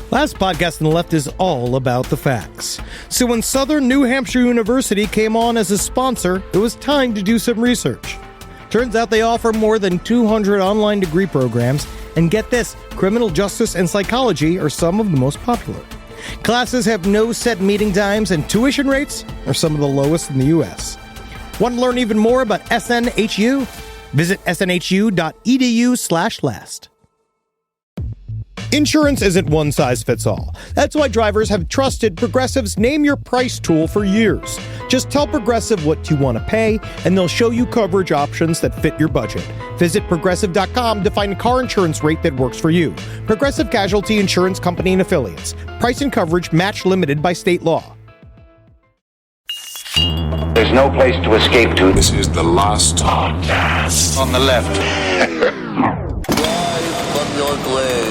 Last podcast on the left is all about the facts. So when Southern New Hampshire University came on as a sponsor, it was time to do some research. Turns out they offer more than 200 online degree programs, and get this, criminal justice and psychology are some of the most popular. Classes have no set meeting times, and tuition rates are some of the lowest in the U.S. Want to learn even more about SNHU? Visit snhu.edu/last. Insurance isn't one size fits all. That's why drivers have trusted Progressive's Name Your Price tool for years. Just tell Progressive what you want to pay, and they'll show you coverage options that fit your budget. Visit Progressive.com to find a car insurance rate that works for you. Progressive Casualty Insurance Company and Affiliates. Price and coverage match limited by state law. There's no place to escape to. This is the last podcast. On the left.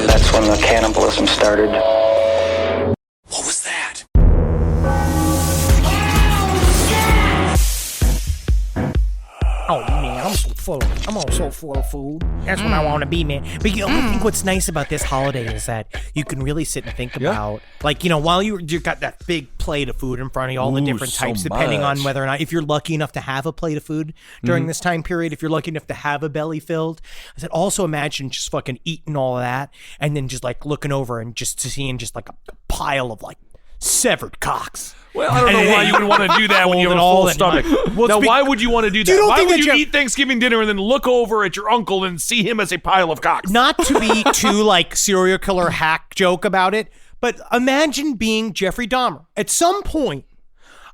That's when the cannibalism started. What was that? Oh man, I'm so full of food. That's what I want to be, man. But I think what's nice about this holiday is that you can really sit and think about, like, while you got that big plate of food in front of you, all the different types, depending on whether or not, if you're lucky enough to have a plate of food during this time period, if you're lucky enough to have a belly filled. I said, also imagine just fucking eating all of that and then just like looking over and just seeing just like a pile of like severed cocks. Well, I don't know why you would want to do that when you have a full stomach. Now, why would you want to do that? Why would you eat Thanksgiving dinner and then look over at your uncle and see him as a pile of cocks? Not to be too like serial killer hack joke about it, but imagine being Jeffrey Dahmer. At some point,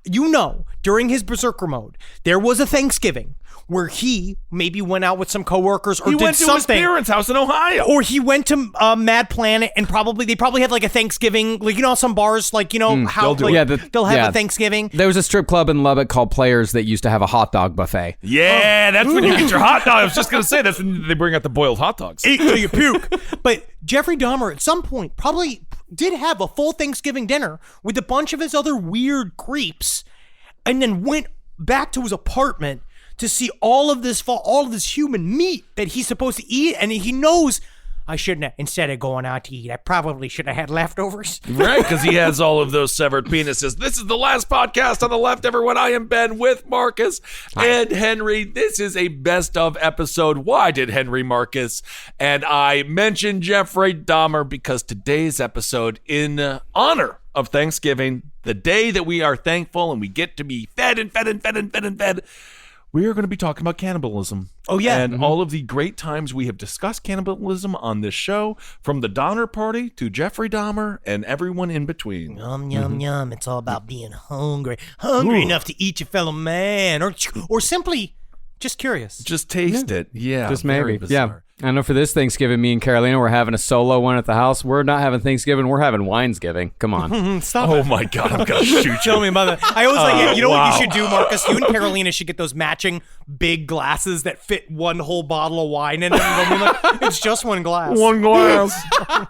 during his berserker mode, there was a Thanksgiving where he maybe went out with some coworkers or he did went to something. his parents' house in Ohio. Or he went to Mad Planet and they probably had like a Thanksgiving, like, some bars, like, how they'll have a Thanksgiving. There was a strip club in Lubbock called Players that used to have a hot dog buffet. Yeah, that's when you get your hot dog. I was just going to say, that's when they bring out the boiled hot dogs. Eat till you puke. But Jeffrey Dahmer at some point probably did have a full Thanksgiving dinner with a bunch of his other weird creeps and then went back to his apartment to see all of this human meat that he's supposed to eat, and he knows, I shouldn't have, instead of going out to eat, I probably should have had leftovers. Right, because he has all of those severed penises. This is the last podcast on the left, everyone. I am Ben with Marcus and Henry. This is a best of episode. Why did Henry Marcus and I mention Jeffrey Dahmer? Because today's episode, in honor of Thanksgiving, the day that we are thankful and we get to be fed and fed and fed and fed and fed, we are going to be talking about cannibalism. Oh, yeah. And all of the great times we have discussed cannibalism on this show, from the Donner Party to Jeffrey Dahmer and everyone in between. Yum, yum, yum. It's all about being hungry. Hungry enough to eat your fellow man. Or simply just curious. Just taste it. Yeah. Just maybe. Yeah. I know for this Thanksgiving, me and Carolina, we're having a solo one at the house. We're not having Thanksgiving. We're having Winesgiving. Come on. Stop Oh, it. my God. I'm going to shoot you. Tell me about that. I always like, you know what you should do, Marcus? You and Carolina should get those matching big glasses that fit one whole bottle of wine in it. It's just one glass. One glass.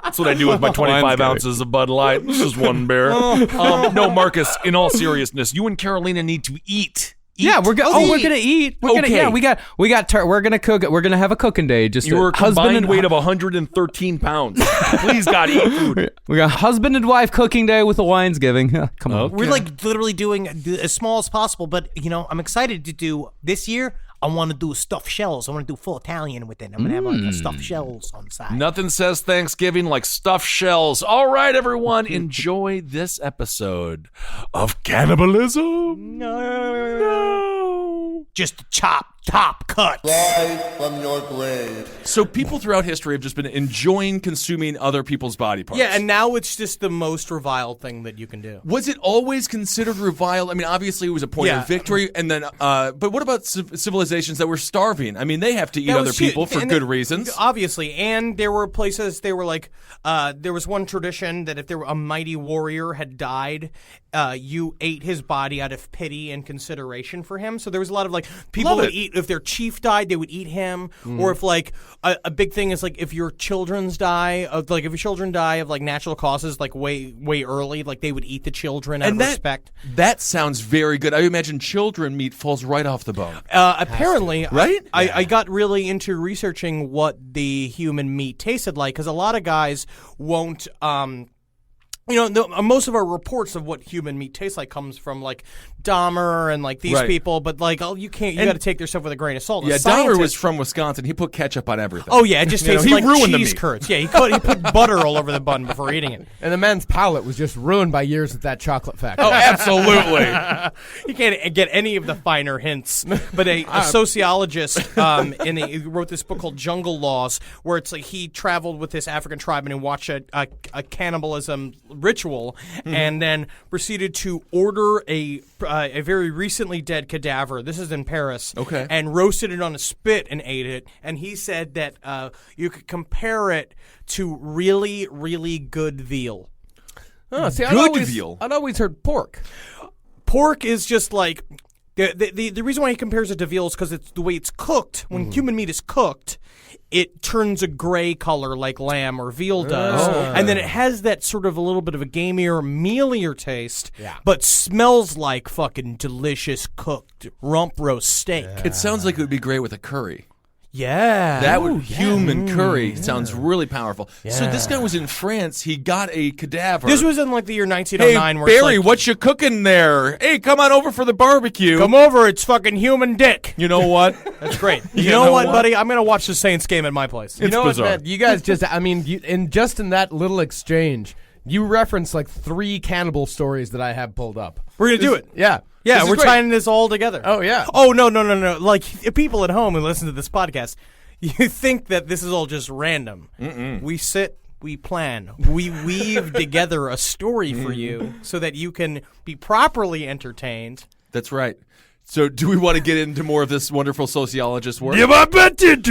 That's what I do with my 25 ounces of Bud Light. This is one beer. No, Marcus, in all seriousness, you and Carolina need to eat. Yeah, we're gonna eat. We're gonna cook. We're gonna have a cooking day. Just your combined weight of 113 pounds. Please, God, eat food. We got husband and wife cooking day with the Winesgiving. Come on, okay. We're like literally doing as small as possible, but I'm excited to do this year. I want to do stuffed shells. I want to do full Italian with it. I'm going to have a stuffed shells on the side. Nothing says Thanksgiving like stuffed shells. All right, everyone, enjoy this episode of Cannibalism. No. Just top cuts. Right from your grave. So people throughout history have just been enjoying consuming other people's body parts. Yeah, and now it's just the most reviled thing that you can do. Was it always considered reviled? I mean, obviously it was a point of victory, and then, but what about civilizations that were starving? I mean, they have to eat other people for good reasons. Obviously, and there were places, they were like, there was one tradition that if there were a mighty warrior had died, you ate his body out of pity and consideration for him. So there was a lot of like, people would eat, if their chief died, they would eat him, or if like, a big thing is like, if your children's die, if your children die of like natural causes, like way early, like they would eat the children out of respect. That sounds very good. I imagine children meat falls right off the bone. Apparently, right? I got really into researching what the human meat tasted like, because a lot of guys won't most of our reports of what human meat tastes like comes from like Dahmer and like these people, but like you got to take their stuff with a grain of salt. Yeah, Dahmer was from Wisconsin. He put ketchup on everything. Oh yeah, it just tastes like ruined cheese curds. Yeah, he put butter all over the bun before eating it. And the man's palate was just ruined by years at that chocolate factory. Oh, absolutely. You can't get any of the finer hints. But a sociologist he wrote this book called Jungle Laws, where it's like he traveled with this African tribe and watched a cannibalism ritual, and then proceeded to order a very recently dead cadaver. This is in Paris. Okay. And roasted it on a spit and ate it. And he said that you could compare it to really, really good veal. Oh, see, veal. I'd always heard pork. Pork is just like the reason why he compares it to veal is because it's the way it's cooked. When human meat is cooked, it turns a gray color like lamb or veal does. And then it has that sort of a little bit of a gamier, mealier taste, but smells like fucking delicious cooked rump roast steak. It sounds like it would be great with a curry. Yeah. Human curry sounds really powerful. Yeah. So this guy was in France. He got a cadaver. This was in like the year 1909. Hey, where Barry, it's like, what you cooking there? Hey, come on over for the barbecue. Come over. It's fucking human dick. You know what? That's great. You know what, buddy? I'm going to watch the Saints game at my place. You know bizarre. what, man? You guys just, in that little exchange, you referenced like 3 cannibal stories that I have pulled up. We're going to do it. Yeah. Yeah, we're tying this all together. Oh, yeah. Oh, no. Like, people at home who listen to this podcast, you think that this is all just random. We sit, we plan, we weave together a story for you so that you can be properly entertained. That's right. So do we want to get into more of this wonderful sociologist work? Yeah, I bet did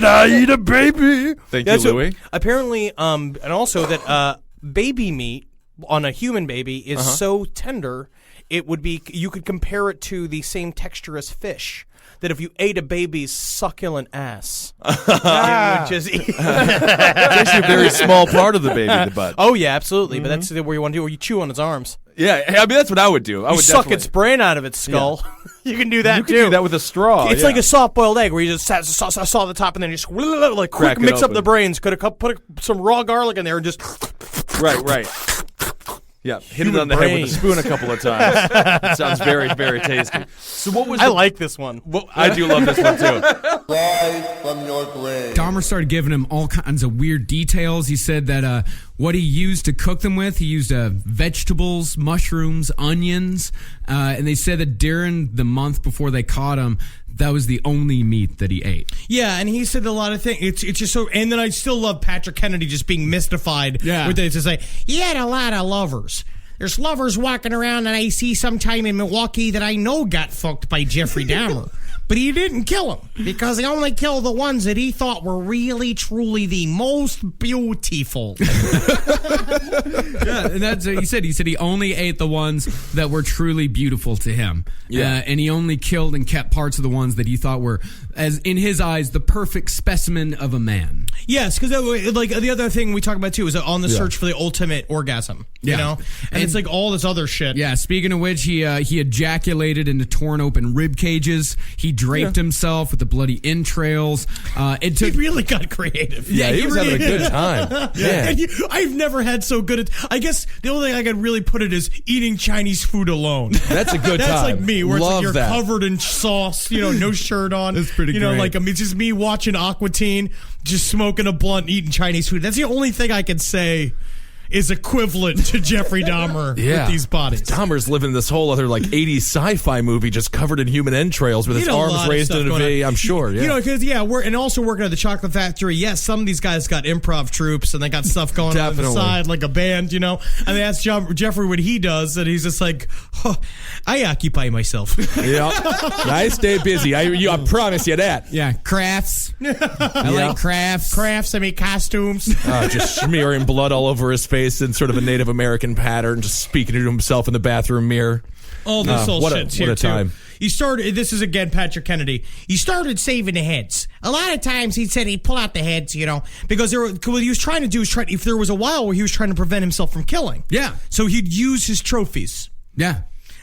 I eat a baby? Thank you, Louie. Apparently, and also that baby meat on a human baby is so tender, it would be, you could compare it to the same texture as fish. That if you ate a baby's succulent ass, it would just eat. It's actually a very small part of the baby, the butt. Oh, yeah, absolutely. But that's where you want to do, or you chew on its arms. Yeah, I mean, that's what I would do. I would suck its brain out of its skull. Yeah. You can do that, you too. You can do that with a straw. It's like a soft-boiled egg where you just saw the top and then you just like quick mix up the brains. Could have put some raw garlic in there and just... Right. Yeah, hit it on the head with a spoon a couple of times. It sounds very, very tasty. So what was I like this one. I do love this one, too. Rise from your grave. Dahmer started giving him all kinds of weird details. He said that what he used to cook them with, he used vegetables, mushrooms, onions, and they said that during the month before they caught him, that was the only meat that he ate. Yeah, and he said a lot of things. It's just so, and then I still love Patrick Kennedy just being mystified with it to say, he had a lot of lovers. There's lovers walking around that I see sometime in Milwaukee that I know got fucked by Jeffrey Dahmer. But he didn't kill them because he only killed the ones that he thought were really, truly the most beautiful. Yeah, and that's what he said. He said he only ate the ones that were truly beautiful to him. Yeah. And he only killed and kept parts of the ones that he thought were, as in his eyes, the perfect specimen of a man. Yes, because like the other thing we talk about too is on the search for the ultimate orgasm. You know, and it's like all this other shit. Yeah. Speaking of which, he ejaculated into torn open rib cages. He draped himself with the bloody entrails. He really got creative. Yeah, he was having a good time. Yeah. And I've never had so good at. I guess the only thing I could really put it is eating Chinese food alone. That's a good time. That's like me, where Love it's like you're that. covered in sauce, no shirt on. That's pretty You know, great. like it's just me watching Aqua Teen, just smoking a blunt, eating Chinese food. That's the only thing I can say is equivalent to Jeffrey Dahmer with these bodies. Dahmer's living this whole other 80s sci-fi movie just covered in human entrails with his arms raised in a V, I'm sure. Yeah. Because and also working at the chocolate factory, yes, some of these guys got improv troops and they got stuff going on the side like a band, and they asked Jeffrey what he does, and he's just like, I occupy myself. Yeah. I stay busy. I promise you that. Yeah, crafts. I like crafts. Crafts, I make costumes. Just smearing blood all over his face in sort of a Native American pattern, just speaking to himself in the bathroom mirror. All this what shit's a here time. too. He started. This is again Patrick Kennedy. He started saving the heads. A lot of times he said he'd pull out the heads, because what he was trying to do is if there was a while where he was trying to prevent himself from killing. Yeah. So he'd use his trophies. Yeah.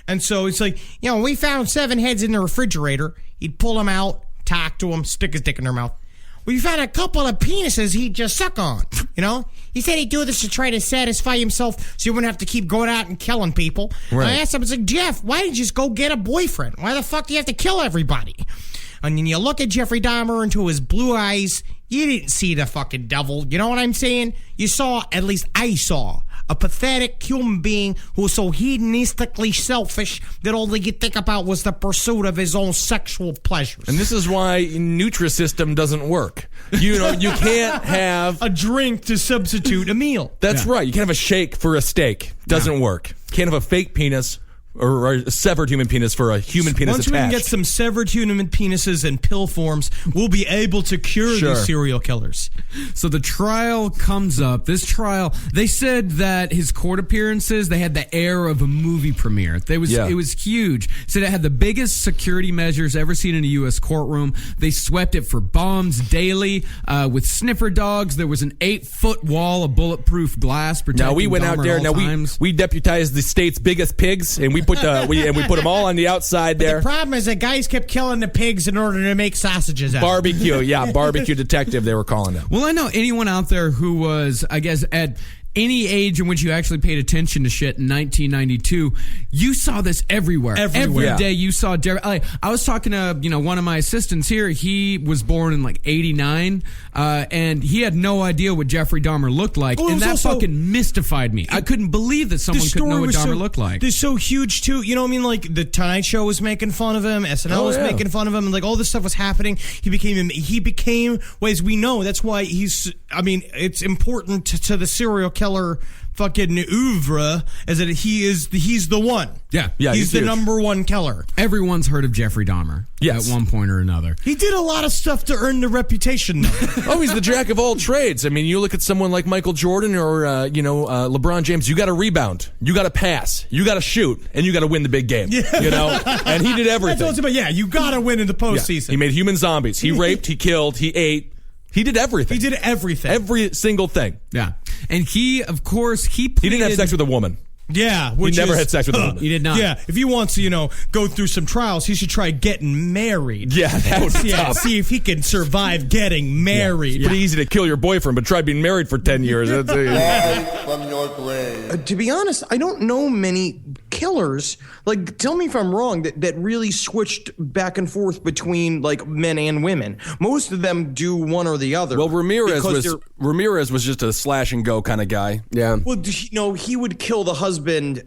And so it's like, we found 7 heads in the refrigerator. He'd pull them out, talk to them, stick his dick in their mouth. We found a couple of penises he'd just suck on, He said he'd do this to try to satisfy himself so he wouldn't have to keep going out and killing people. Right. And I asked him, I was like, Jeff, why didn't you just go get a boyfriend? Why the fuck do you have to kill everybody? And then you look at Jeffrey Dahmer into his blue eyes, you didn't see the fucking devil. You know what I'm saying? You saw, at least I saw, a pathetic human being who was so hedonistically selfish that all he could think about was the pursuit of his own sexual pleasures. And this is why Nutrisystem doesn't work. You know, you can't have a drink to substitute a meal. That's right. You can't have a shake for a steak. Doesn't work. Can't have a fake penis or a severed human penis for a human penis Once attached. we can get some severed human penises in pill forms, we'll be able to cure these serial killers. So the trial comes up. This trial, they said that his court appearances, they had the air of a movie premiere. It was huge. Said it had the biggest security measures ever seen in a U.S. courtroom. They swept it for bombs daily with sniffer dogs. There was an 8-foot wall of bulletproof glass protecting. Now we went out there. Now we deputized the state's biggest pigs, and we put we put them all on the outside there. The problem is that guys kept killing the pigs in order to make sausages out of them. Barbecue, barbecue detective, they were calling them. Well, I know anyone out there who was, I guess, at any age in which you actually paid attention to shit in 1992, you saw this everywhere. Every day you saw. I was talking to one of my assistants here. He was born in like '89, and he had no idea what Jeffrey Dahmer looked like, and that fucking mystified me. I couldn't believe that someone could know what Dahmer looked like. They're so huge too. You know what I mean? Like the Tonight Show was making fun of him, SNL was making fun of him, and like all this stuff was happening. He became, well, as we know, that's why he's. I mean, it's important to the serial killer fucking oeuvre is that he's the one. Yeah, he's the number one killer. Everyone's heard of Jeffrey Dahmer at one point or another. He did a lot of stuff to earn the reputation, though. He's the jack of all trades. I mean, you look at someone like Michael Jordan or LeBron James. You got to rebound, you got to pass, you got to shoot, and you got to win the big game. Yeah. You know, and he did everything. That's what you got to win in the postseason. He made human zombies. He raped. He killed. He ate. He did everything. Every single thing. Yeah. And he, of course, he didn't have sex with a woman. Yeah. He never had sex with a woman. He did not. Yeah. If he wants to, go through some trials, he should try getting married. Yeah, that would be tough. See if he can survive getting married. It's pretty easy to kill your boyfriend, but try being married for 10 years. Rise from your grave. To be honest, I don't know many killers. Like, tell me if I'm wrong, that really switched back and forth between like men and women. Most of them do one or the other. Well, Ramirez was just a slash and go kind of guy. Yeah. Well, he would kill the husband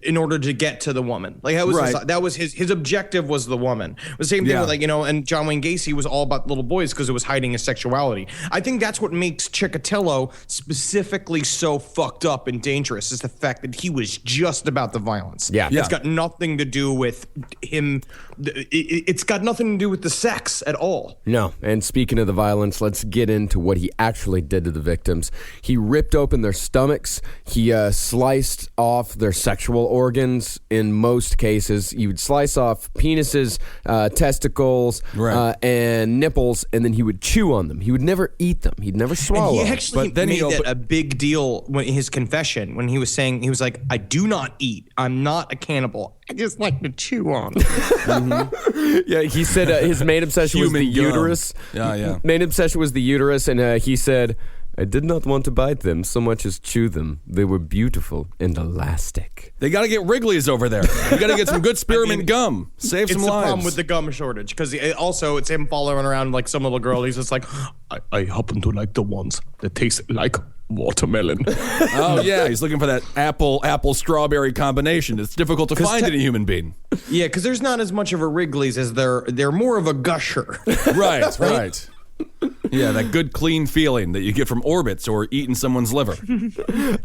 in order to get to the woman. Like that was his objective was the woman. The same thing with and John Wayne Gacy was all about little boys because it was hiding his sexuality. I think that's what makes Chikatilo specifically so fucked up and dangerous is the fact that he was just about the violence. Yeah. It's got nothing to do with him. It's got nothing to do with the sex at all. No. And speaking of the violence, let's get into what he actually did to the victims. He ripped open their stomachs. He sliced off their sexual organs. In most cases, you would slice off penises, testicles, and nipples, and then he would chew on them. He would never eat them. He'd never swallow. And he actually made that a big deal when his confession, when he was saying, he was like, I do not eat. I'm not a cannibal. I just like to chew on them. Yeah, he said his main obsession was the uterus. Main obsession was the uterus, and he said, I did not want to bite them so much as chew them. They were beautiful and elastic. They got to get Wrigley's over there. You got to get some good spearmint gum. Save some lives. It's the problem with the gum shortage because also it's him following around like some little girl. He's just like, I happen to like the ones that taste like watermelon. Oh yeah, he's looking for that apple strawberry combination. It's difficult to find in a human being. Yeah, because there's not as much of a Wrigley's as they're more of a gusher. Right. Yeah, that good clean feeling that you get from Orbits or eating someone's liver.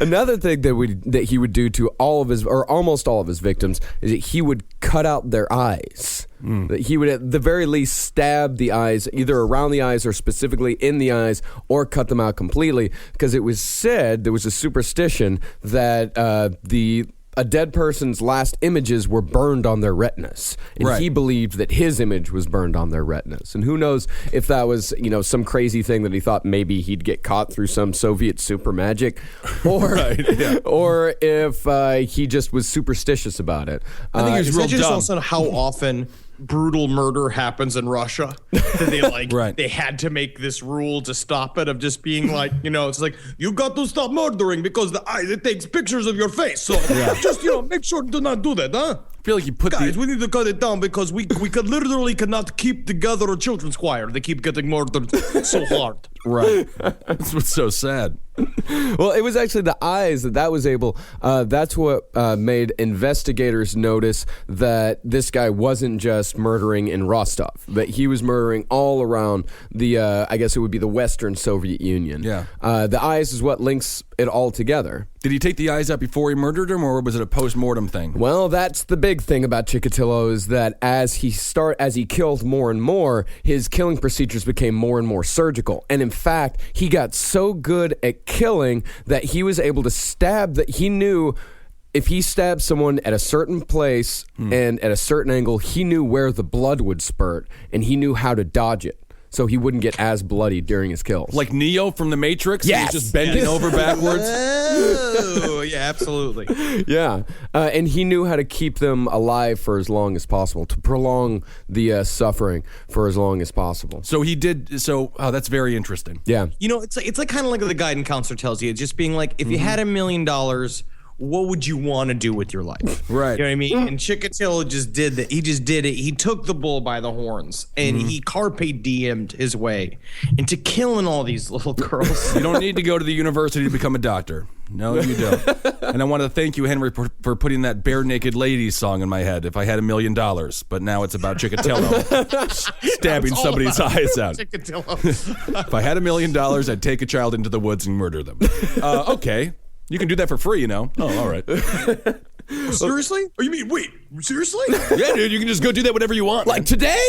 Another thing that he would do to all of his, or almost all of his victims, is that he would cut out their eyes. That he would at the very least stab the eyes, either around the eyes or specifically in the eyes, or cut them out completely, because it was said, there was a superstition that a dead person's last images were burned on their retinas. And he believed that his image was burned on their retinas. And who knows if that was, some crazy thing that he thought maybe he'd get caught through some Soviet super magic, or if he just was superstitious about it. I think it's just also how often brutal murder happens in Russia, that they Right. they had to make this rule to stop it, of just being like, it's like, you got to stop murdering because it takes pictures of your face. So just, make sure to not do that, huh? I feel like you put Guys, we need to cut it down because we cannot keep together a children's choir. They keep getting murdered so hard. Right. That's what's so sad. Well, it was actually the eyes that was able. That's what made investigators notice that this guy wasn't just murdering in Rostov, that he was murdering all around the, I guess it would be the Western Soviet Union. Yeah. The eyes is what links it all together. Did he take the eyes out before he murdered him, or was it a post-mortem thing? Well, that's the big thing about Chikatilo, is that as he killed more and more, his killing procedures became more and more surgical. And in fact, he got so good at killing that he was able to stab, that he knew if he stabbed someone at a certain place and at a certain angle, he knew where the blood would spurt, and he knew how to dodge it, so he wouldn't get as bloody during his kills. Like Neo from The Matrix? Yes. He's just bending over backwards? Oh, yeah, absolutely. Yeah, and he knew how to keep them alive for as long as possible, to prolong the suffering for as long as possible. So he did, that's very interesting. Yeah. It's like kind of like the guidance counselor tells you, just being like, if you had $1 million, what would you want to do with your life? Right. You know what I mean? And Chikatilo just did that. He just did it. He took the bull by the horns, and he carpe diem'd his way into killing all these little girls. You don't need to go to the university to become a doctor. No, you don't. And I want to thank you, Henry, for putting that Bare Naked Ladies song in my head. If I had $1 million, but now it's about Chikatilo stabbing somebody's eyes out. Chikatilo. If I had $1 million, I'd take a child into the woods and murder them. Okay. You can do that for free, Oh, all right. Seriously? Oh, you mean, wait, seriously? Yeah, dude, you can just go do that whenever you want. Like today?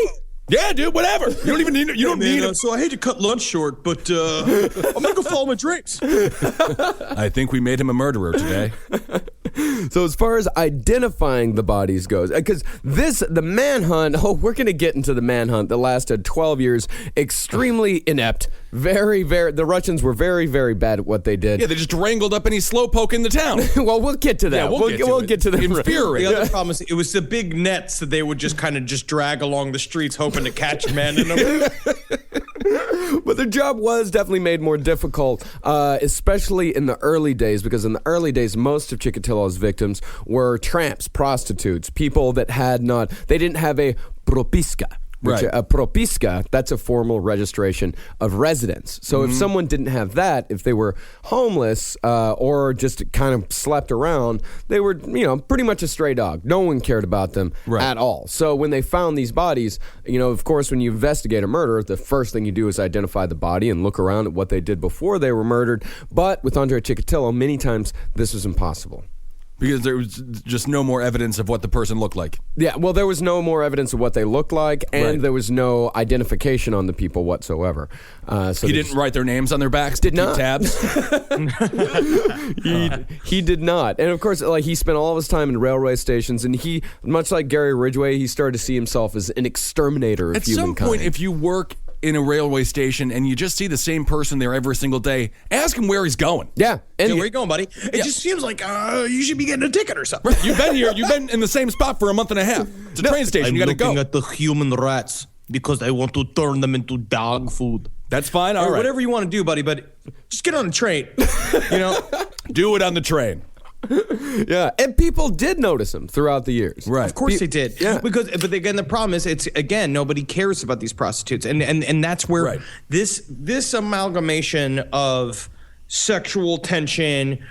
Yeah, dude, whatever. You don't even need it. You don't need it. So I hate to cut lunch short, but I'm going to go follow my dreams. I think we made him a murderer today. So as far as identifying the bodies goes, because the manhunt, we're going to get into the manhunt that lasted 12 years, extremely inept, very, very, the Russians were very, very bad at what they did. Yeah, they just wrangled up any slowpoke in the town. Well, we'll get to that. Yeah, we'll get to the infuriating. The other problem is it was the big nets that they would just kind of just drag along the streets hoping to catch men in them. But their job was definitely made more difficult, especially in the early days, because in the early days, most of Chikatilo's victims were tramps, prostitutes, people that they didn't have a propiska. Which, Right. A propiska, that's a formal registration of residence. So if someone didn't have that, if they were homeless or just kind of slept around, they were, pretty much a stray dog. No one cared about them at all. So when they found these bodies, of course, when you investigate a murder, the first thing you do is identify the body and look around at what they did before they were murdered. But with Andrei Chikatilo, many times this was impossible. Because there was just no more evidence of what the person looked like. Yeah, well, there was no more evidence of what they looked like, and there was no identification on the people whatsoever. So he didn't write their names on their backs? Did keep not. Tabs? He did not. And of course, he spent all of his time in railway stations, and he, much like Gary Ridgway, he started to see himself as an exterminator of At humankind. some point, if you work in a railway station and you just see the same person there every single day, ask him where he's going. Yeah. And Where you going, buddy? It just seems like you should be getting a ticket or something. You've been here. You've been in the same spot for a month and a half. It's a train station. You got to go. I'm looking at the human rats because I want to turn them into dog food. That's fine. All Or right. whatever you want to do, buddy, but just get on a train. Do it on the train. Yeah, and people did notice him throughout the years. Right. Of course they did. Yeah. But again, the problem is nobody cares about these prostitutes. And that's where this amalgamation of sexual tension,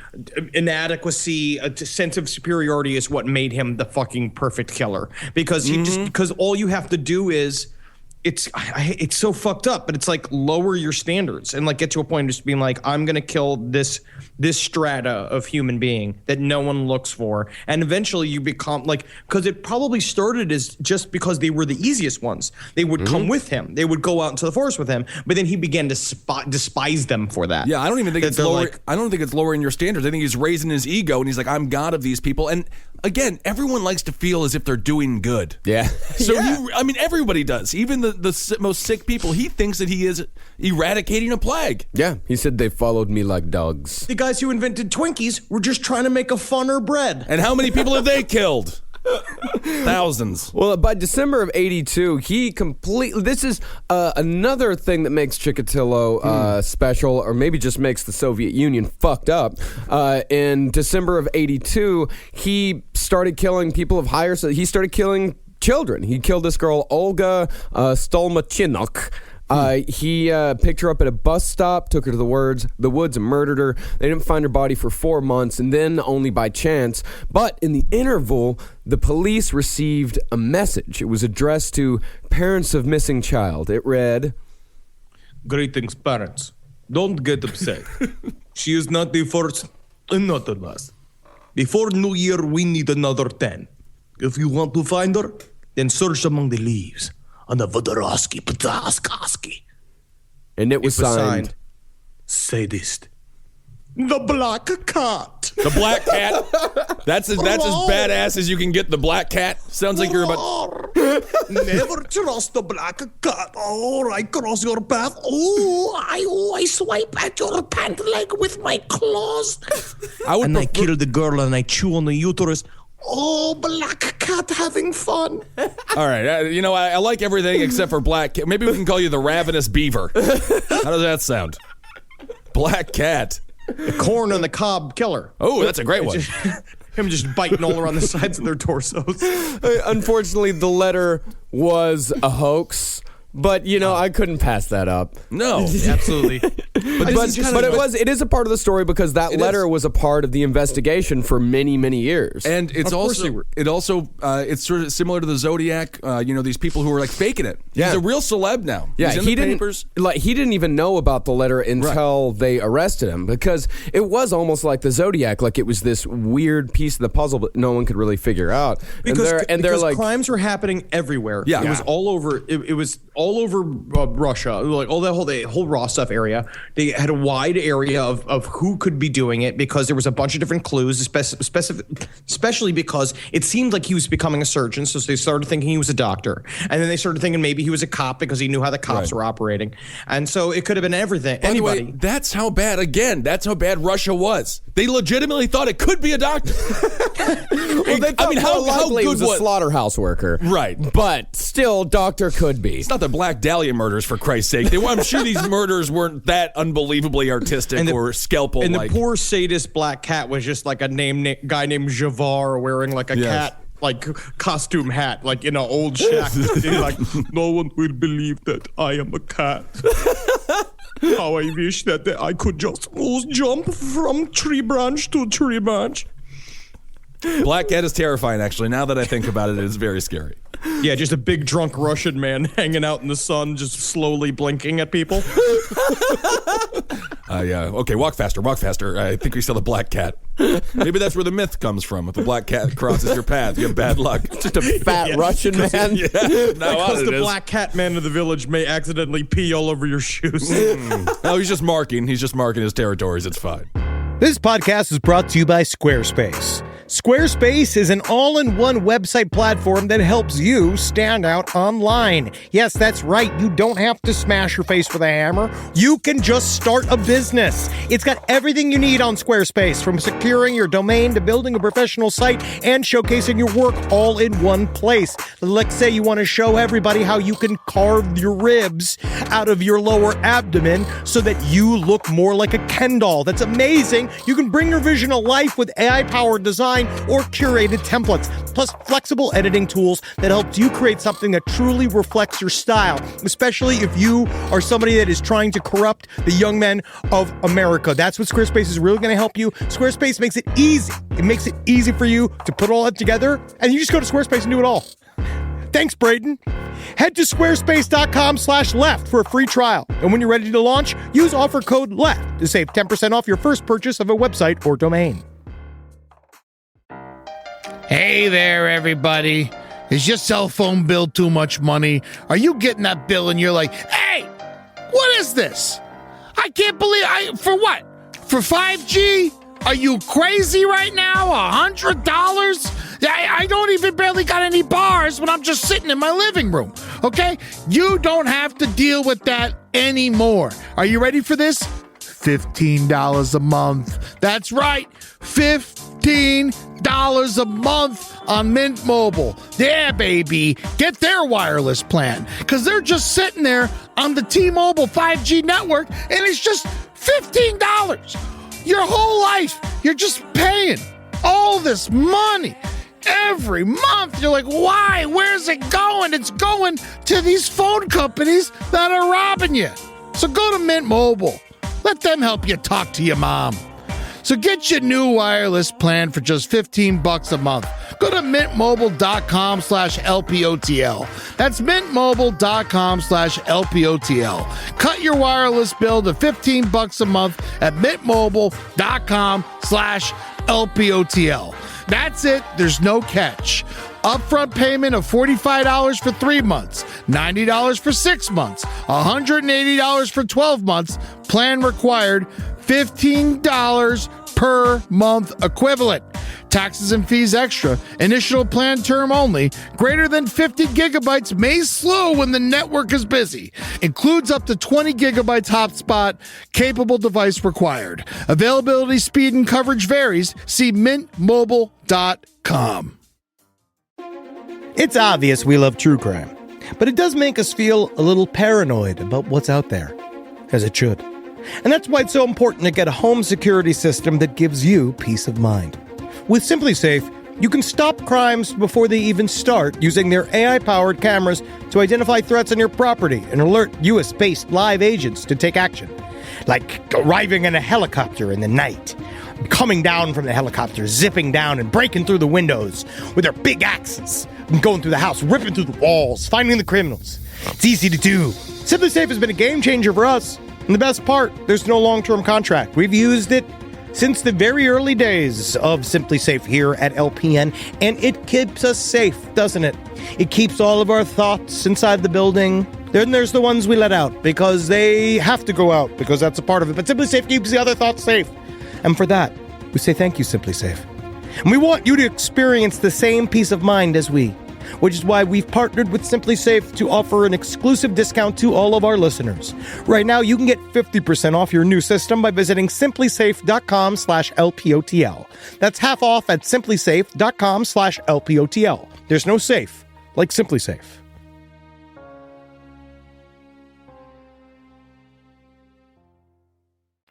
inadequacy, a sense of superiority is what made him the fucking perfect killer. Because because all you have to do is it's so fucked up, but it's like lower your standards and like get to a point of just being like, I'm gonna kill this strata of human being that no one looks for, and eventually you become like, because it probably started as just because they were the easiest ones. They would come with him, they would go out into the forest with him, but then he began to despise them for that. Yeah, I don't even think it's lower. I don't think it's lowering your standards. I think he's raising his ego, and he's like, I'm God of these people. And again, everyone likes to feel as if they're doing good. Yeah. So everybody does. Even the most sick people, he thinks that he is eradicating a plague. Yeah, he said they followed me like dogs. The guys who invented Twinkies were just trying to make a funner bread. And how many people have they killed? Thousands. Well, by December of 82, he completely... This is another thing that makes Chikatilo special, or maybe just makes the Soviet Union fucked up. In December of 82, he started killing people of higher... So he started killing children. He killed this girl, Olga Stolmachinok. He picked her up at a bus stop, took her to the woods, and murdered her. They didn't find her body for 4 months, and then only by chance. But in the interval, the police received a message. It was addressed to parents of missing child. It read, "Greetings, parents. Don't get upset. She is not the first and not the last. Before New Year, we need another 10. If you want to find her, then search among the leaves on the Vodorovsky Pataskoski." And it was signed, Sadist. The Black Cat. The Black Cat? That's as badass as you can get. The Black Cat? Sounds like you're about... Never trust the Black Cat. Oh, I cross your path. Oh, I swipe at your pant leg with my claws. I kill the girl and I chew on the uterus. Oh, Black Cat having fun. All right. I like everything except for Black Cat. Maybe we can call you the Ravenous Beaver. How does that sound? Black Cat. The corn on the cob killer. Oh, that's a great one. Him just biting all around the sides of their torsos. Unfortunately, the letter was a hoax. But, I couldn't pass that up. No. Absolutely. But it is a part of the story because that letter was a part of the investigation for many, many years. And it's sort of similar to the Zodiac, these people who are like faking it. Yeah. He's a real celeb now. Yeah, He's in the papers. He didn't even know about the letter until they arrested him because it was almost like the Zodiac, like it was this weird piece of the puzzle that no one could really figure out. Because like, crimes were happening everywhere. Yeah. It was all over. It was all over Russia, like all the whole Rostov area. They had a wide area of who could be doing it because there was a bunch of different clues, especially because it seemed like he was becoming a surgeon. So they started thinking he was a doctor, and then they started thinking maybe he was a cop because he knew how the cops were operating. And so it could have been everything. By the way, that's how bad Russia was. They legitimately thought it could be a doctor. Well, they thought how good was a slaughterhouse worker, right? But still, doctor could be. It's not the Black Dahlia murders, for Christ's sake. I'm sure these murders weren't that unbelievably artistic or scalpel. And the poor sadist Black Cat was just like a guy named Javar wearing like a cat like costume hat, like in an old shack. Like, no one will believe that I am a cat. How I wish that I could just jump from tree branch to tree branch. Black Cat is terrifying, actually. Now that I think about it, it is very scary. Yeah, just a big drunk Russian man hanging out in the sun, just slowly blinking at people. Yeah. Okay, walk faster. I think we saw the Black Cat. Maybe that's where the myth comes from. If the Black Cat crosses your path, you have bad luck. Just a fat Russian man. Yeah. Because the Black Cat man of the village may accidentally pee all over your shoes. No, he's just marking his territories. It's fine. This podcast is brought to you by Squarespace. Squarespace is an all-in-one website platform that helps you stand out online. Yes, that's right. You don't have to smash your face with a hammer. You can just start a business. It's got everything you need on Squarespace, from securing your domain to building a professional site and showcasing your work all in one place. Let's say you want to show everybody how you can carve your ribs out of your lower abdomen so that you look more like a Ken doll. That's amazing. You can bring your vision to life with AI-powered design or curated templates, plus flexible editing tools that helps you create something that truly reflects your style, especially if you are somebody that is trying to corrupt the young men of America. That's what Squarespace is really going to help you. Squarespace makes it easy. It makes it easy for you to put all that together, and you just go to Squarespace and do it all. Thanks, Braden. Head to squarespace.com/left for a free trial. And when you're ready to launch, use offer code LEFT to save 10% off your first purchase of a website or domain. Hey there, everybody. Is your cell phone bill too much money? Are you getting that bill and you're like, hey, what is this? I can't believe for what? For 5G? Are you crazy right now? $100? I don't even barely got any bars when I'm just sitting in my living room, okay? You don't have to deal with that anymore. Are you ready for this? $15 a month. That's right, $15 a month on Mint Mobile. Yeah, baby. Get their wireless plan because they're just sitting there on the T-Mobile 5G network and it's just $15. Your whole life, you're just paying all this money every month. You're like, why? Where's it going? It's going to these phone companies that are robbing you. So go to Mint Mobile. Let them help you talk to your mom. So get your new wireless plan for just $15 a month. Go to mintmobile.com/LPOTL. That's mintmobile.com/LPOTL. Cut your wireless bill to $15 a month at mintmobile.com/LPOTL. That's it. There's no catch. Upfront payment of $45 for 3 months, $90 for 6 months, $180 for 12 months. Plan required, $15 per month equivalent. Taxes and fees extra. Initial plan term only. Greater than 50 gigabytes may slow when the network is busy. Includes up to 20 gigabytes hotspot. Capable device required. Availability, speed, and coverage varies. See mintmobile.com. It's obvious we love true crime, but it does make us feel a little paranoid about what's out there, as it should. And that's why it's so important to get a home security system that gives you peace of mind. With SimpliSafe, you can stop crimes before they even start using their AI-powered cameras to identify threats on your property and alert US-based live agents to take action. Like arriving in a helicopter in the night, coming down from the helicopter, zipping down and breaking through the windows with their big axes, and going through the house, ripping through the walls, finding the criminals. It's easy to do. SimpliSafe has been a game changer for us. And the best part, there's no long-term contract. We've used it since the very early days of SimpliSafe here at LPN, and it keeps us safe, doesn't it? It keeps all of our thoughts inside the building. Then there's the ones we let out because they have to go out because that's a part of it. But SimpliSafe keeps the other thoughts safe. And for that, we say thank you, SimpliSafe. And we want you to experience the same peace of mind as we, which is why we've partnered with SimpliSafe to offer an exclusive discount to all of our listeners. Right now, you can get 50% off your new system by visiting simplysafe.com/LPOTL. That's half off at simplysafe.com/LPOTL. There's no safe like SimpliSafe.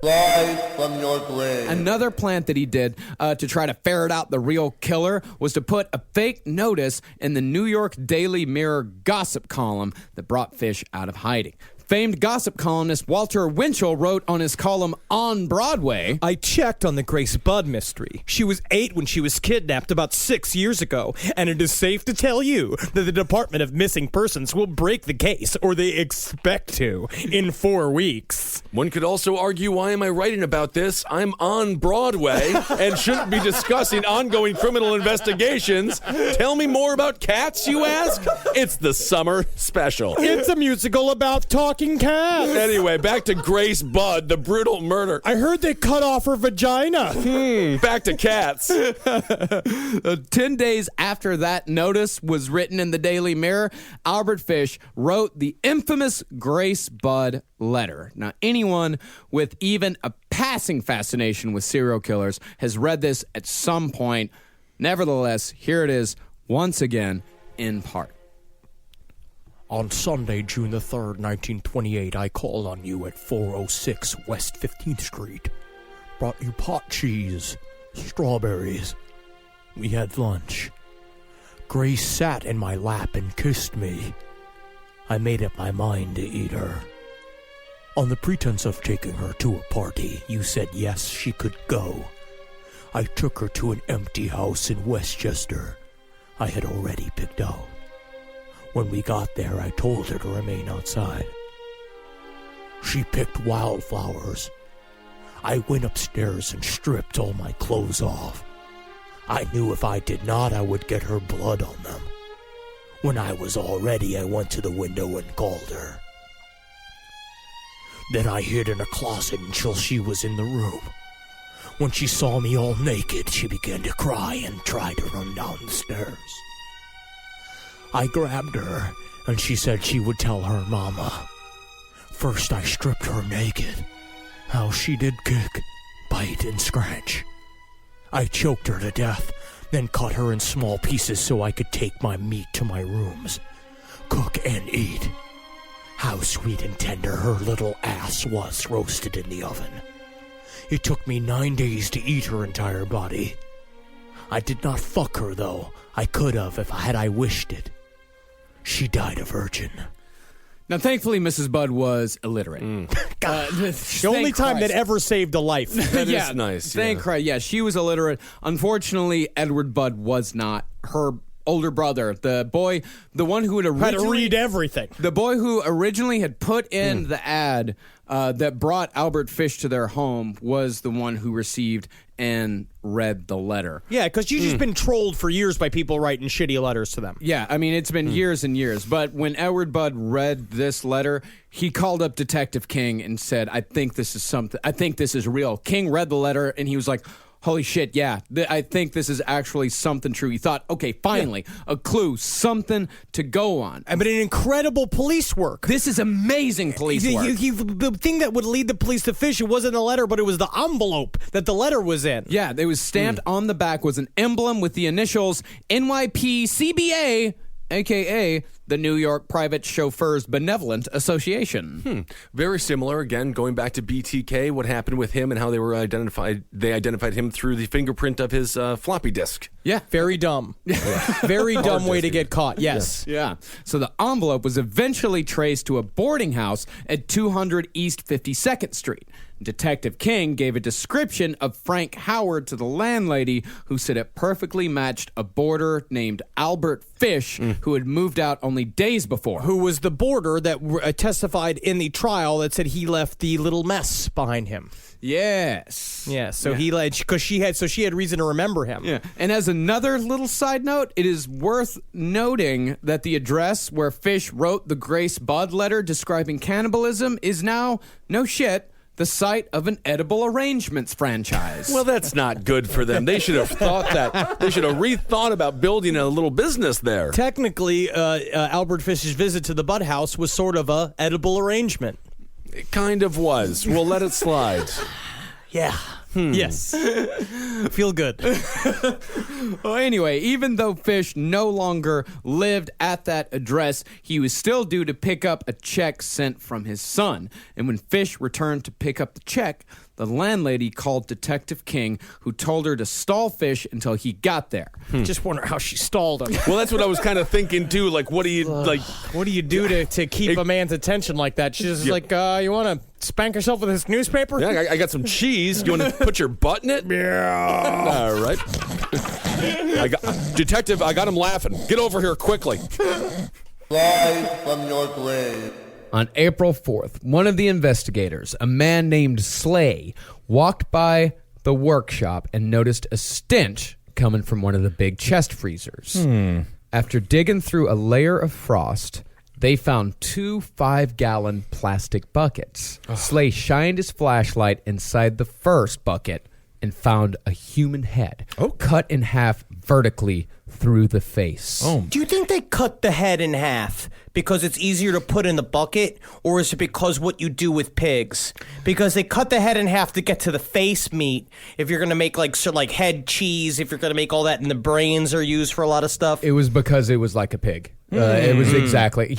Rise from your grave. Another plant that he did to try to ferret out the real killer was to put a fake notice in the New York Daily Mirror gossip column that brought Fish out of hiding. Famed gossip columnist Walter Winchell wrote on his column On Broadway, I checked on the Grace Budd mystery. She was 8 when she was kidnapped about 6 years ago, and it is safe to tell you that the Department of Missing Persons will break the case, or they expect to, in 4 weeks. One could also argue, why am I writing about this? I'm on Broadway and shouldn't be discussing ongoing criminal investigations. Tell me more about cats, you ask? It's the summer special. It's a musical about talking cats. Anyway, back to Grace Budd, the brutal murder. I heard they cut off her vagina. Back to cats. 10 days after that notice was written in the Daily Mirror, Albert Fish wrote the infamous Grace Budd letter. Now, anyone with even a passing fascination with serial killers has read this at some point. Nevertheless, here it is once again in part. On Sunday, June the 3rd, 1928, I called on you at 406 West 15th Street. Brought you pot cheese, strawberries. We had lunch. Grace sat in my lap and kissed me. I made up my mind to eat her. On the pretense of taking her to a party, you said yes, she could go. I took her to an empty house in Westchester I had already picked out. When we got there, I told her to remain outside. She picked wildflowers. I went upstairs and stripped all my clothes off. I knew if I did not, I would get her blood on them. When I was all ready, I went to the window and called her. Then I hid in a closet until she was in the room. When she saw me all naked, she began to cry and tried to run down the stairs. I grabbed her, and she said she would tell her mama. First, I stripped her naked, how she did kick, bite, and scratch. I choked her to death, then cut her in small pieces so I could take my meat to my rooms, cook and eat. How sweet and tender her little ass was roasted in the oven. It took me 9 days to eat her entire body. I did not fuck her, though. I could have if I wished it. She died a virgin. Now, thankfully, Mrs. Budd was illiterate. The only time that ever saved a life. That is nice. Thank Christ. Yeah, she was illiterate. Unfortunately, Edward Budd was not. Her older brother, the boy, the one who had originally read everything. The boy who originally had put in the ad that brought Albert Fish to their home was the one who received and read the letter. Yeah, because you've just been trolled for years by people writing shitty letters to them. Yeah, I mean, it's been years and years. But when Edward Budd read this letter, he called up Detective King and said, I think this is something. I think this is real. King read the letter and he was like, holy shit, yeah, I think this is actually something true. He thought, okay, finally, a clue, something to go on. But an incredible police work. This is amazing police work. The thing that would lead the police to Fish, it wasn't a letter, but it was the envelope that the letter was in. Yeah, it was stamped on the back, was an emblem with the initials NYPCBA, a.k.a. the New York Private Chauffeurs Benevolent Association. Very similar. Again, going back to BTK, what happened with him and how they were identified. They identified him through the fingerprint of his floppy disk. Yeah. Very dumb. Very dumb way to get caught. Yes. Yeah. So the envelope was eventually traced to a boarding house at 200 East 52nd Street. Detective King gave a description of Frank Howard to the landlady, who said it perfectly matched a boarder named Albert Fish, who had moved out only days before. Who was the boarder that testified in the trial that said he left the little mess behind him. Yes. Yeah, so he because she had reason to remember him. Yeah. And as another little side note, it is worth noting that the address where Fish wrote the Grace Budd letter describing cannibalism is now, no shit, the site of an edible arrangements franchise. Well, that's not good for them. They should have thought that. They should have rethought about building a little business there. Technically, Albert Fish's visit to the Budd House was sort of a edible arrangement. It kind of was. We'll let it slide. Yeah. Yes. Feel good. Well, anyway, even though Fish no longer lived at that address, he was still due to pick up a check sent from his son. And when Fish returned to pick up the check, the landlady called Detective King, who told her to stall Fish until he got there. Just wonder how she stalled him. Well, that's what I was kind of thinking too. Like, what do you do to keep a man's attention like that? She's just like, you want to spank yourself with this newspaper? Yeah, I got some cheese. You want to put your butt in it? Yeah. All right. Detective, I got him laughing. Get over here quickly. Rise from your grave. On April 4th, one of the investigators, a man named Slay, walked by the workshop and noticed a stench coming from one of the big chest freezers. After digging through a layer of frost, they found 2 5-gallon plastic buckets. Slay shined his flashlight inside the first bucket and found a human head cut in half vertically through the face. Do you think they cut the head in half because it's easier to put in the bucket, or is it because what you do with pigs? Because they cut the head in half to get to the face meat. If you're going to make like head cheese, if you're going to make all that, and the brains are used for a lot of stuff. It was because it was like a pig. It was exactly.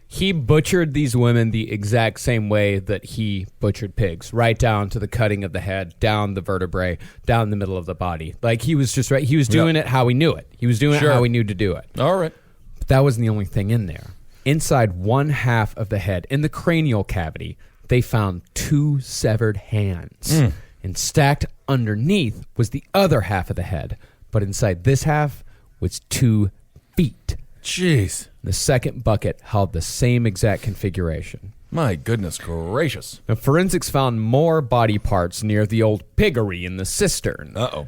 He butchered these women the exact same way that he butchered pigs, right down to the cutting of the head, down the vertebrae, down the middle of the body. Like, he was just right. He was doing it how he knew it. He was doing it how he knew to do it. All right. But that wasn't the only thing in there. Inside one half of the head, in the cranial cavity, they found 2 severed hands. And stacked underneath was the other half of the head. But inside this half was 2 feet. Jeez. The second bucket held the same exact configuration. My goodness gracious. Now, forensics found more body parts near the old piggery in the cistern. Uh-oh.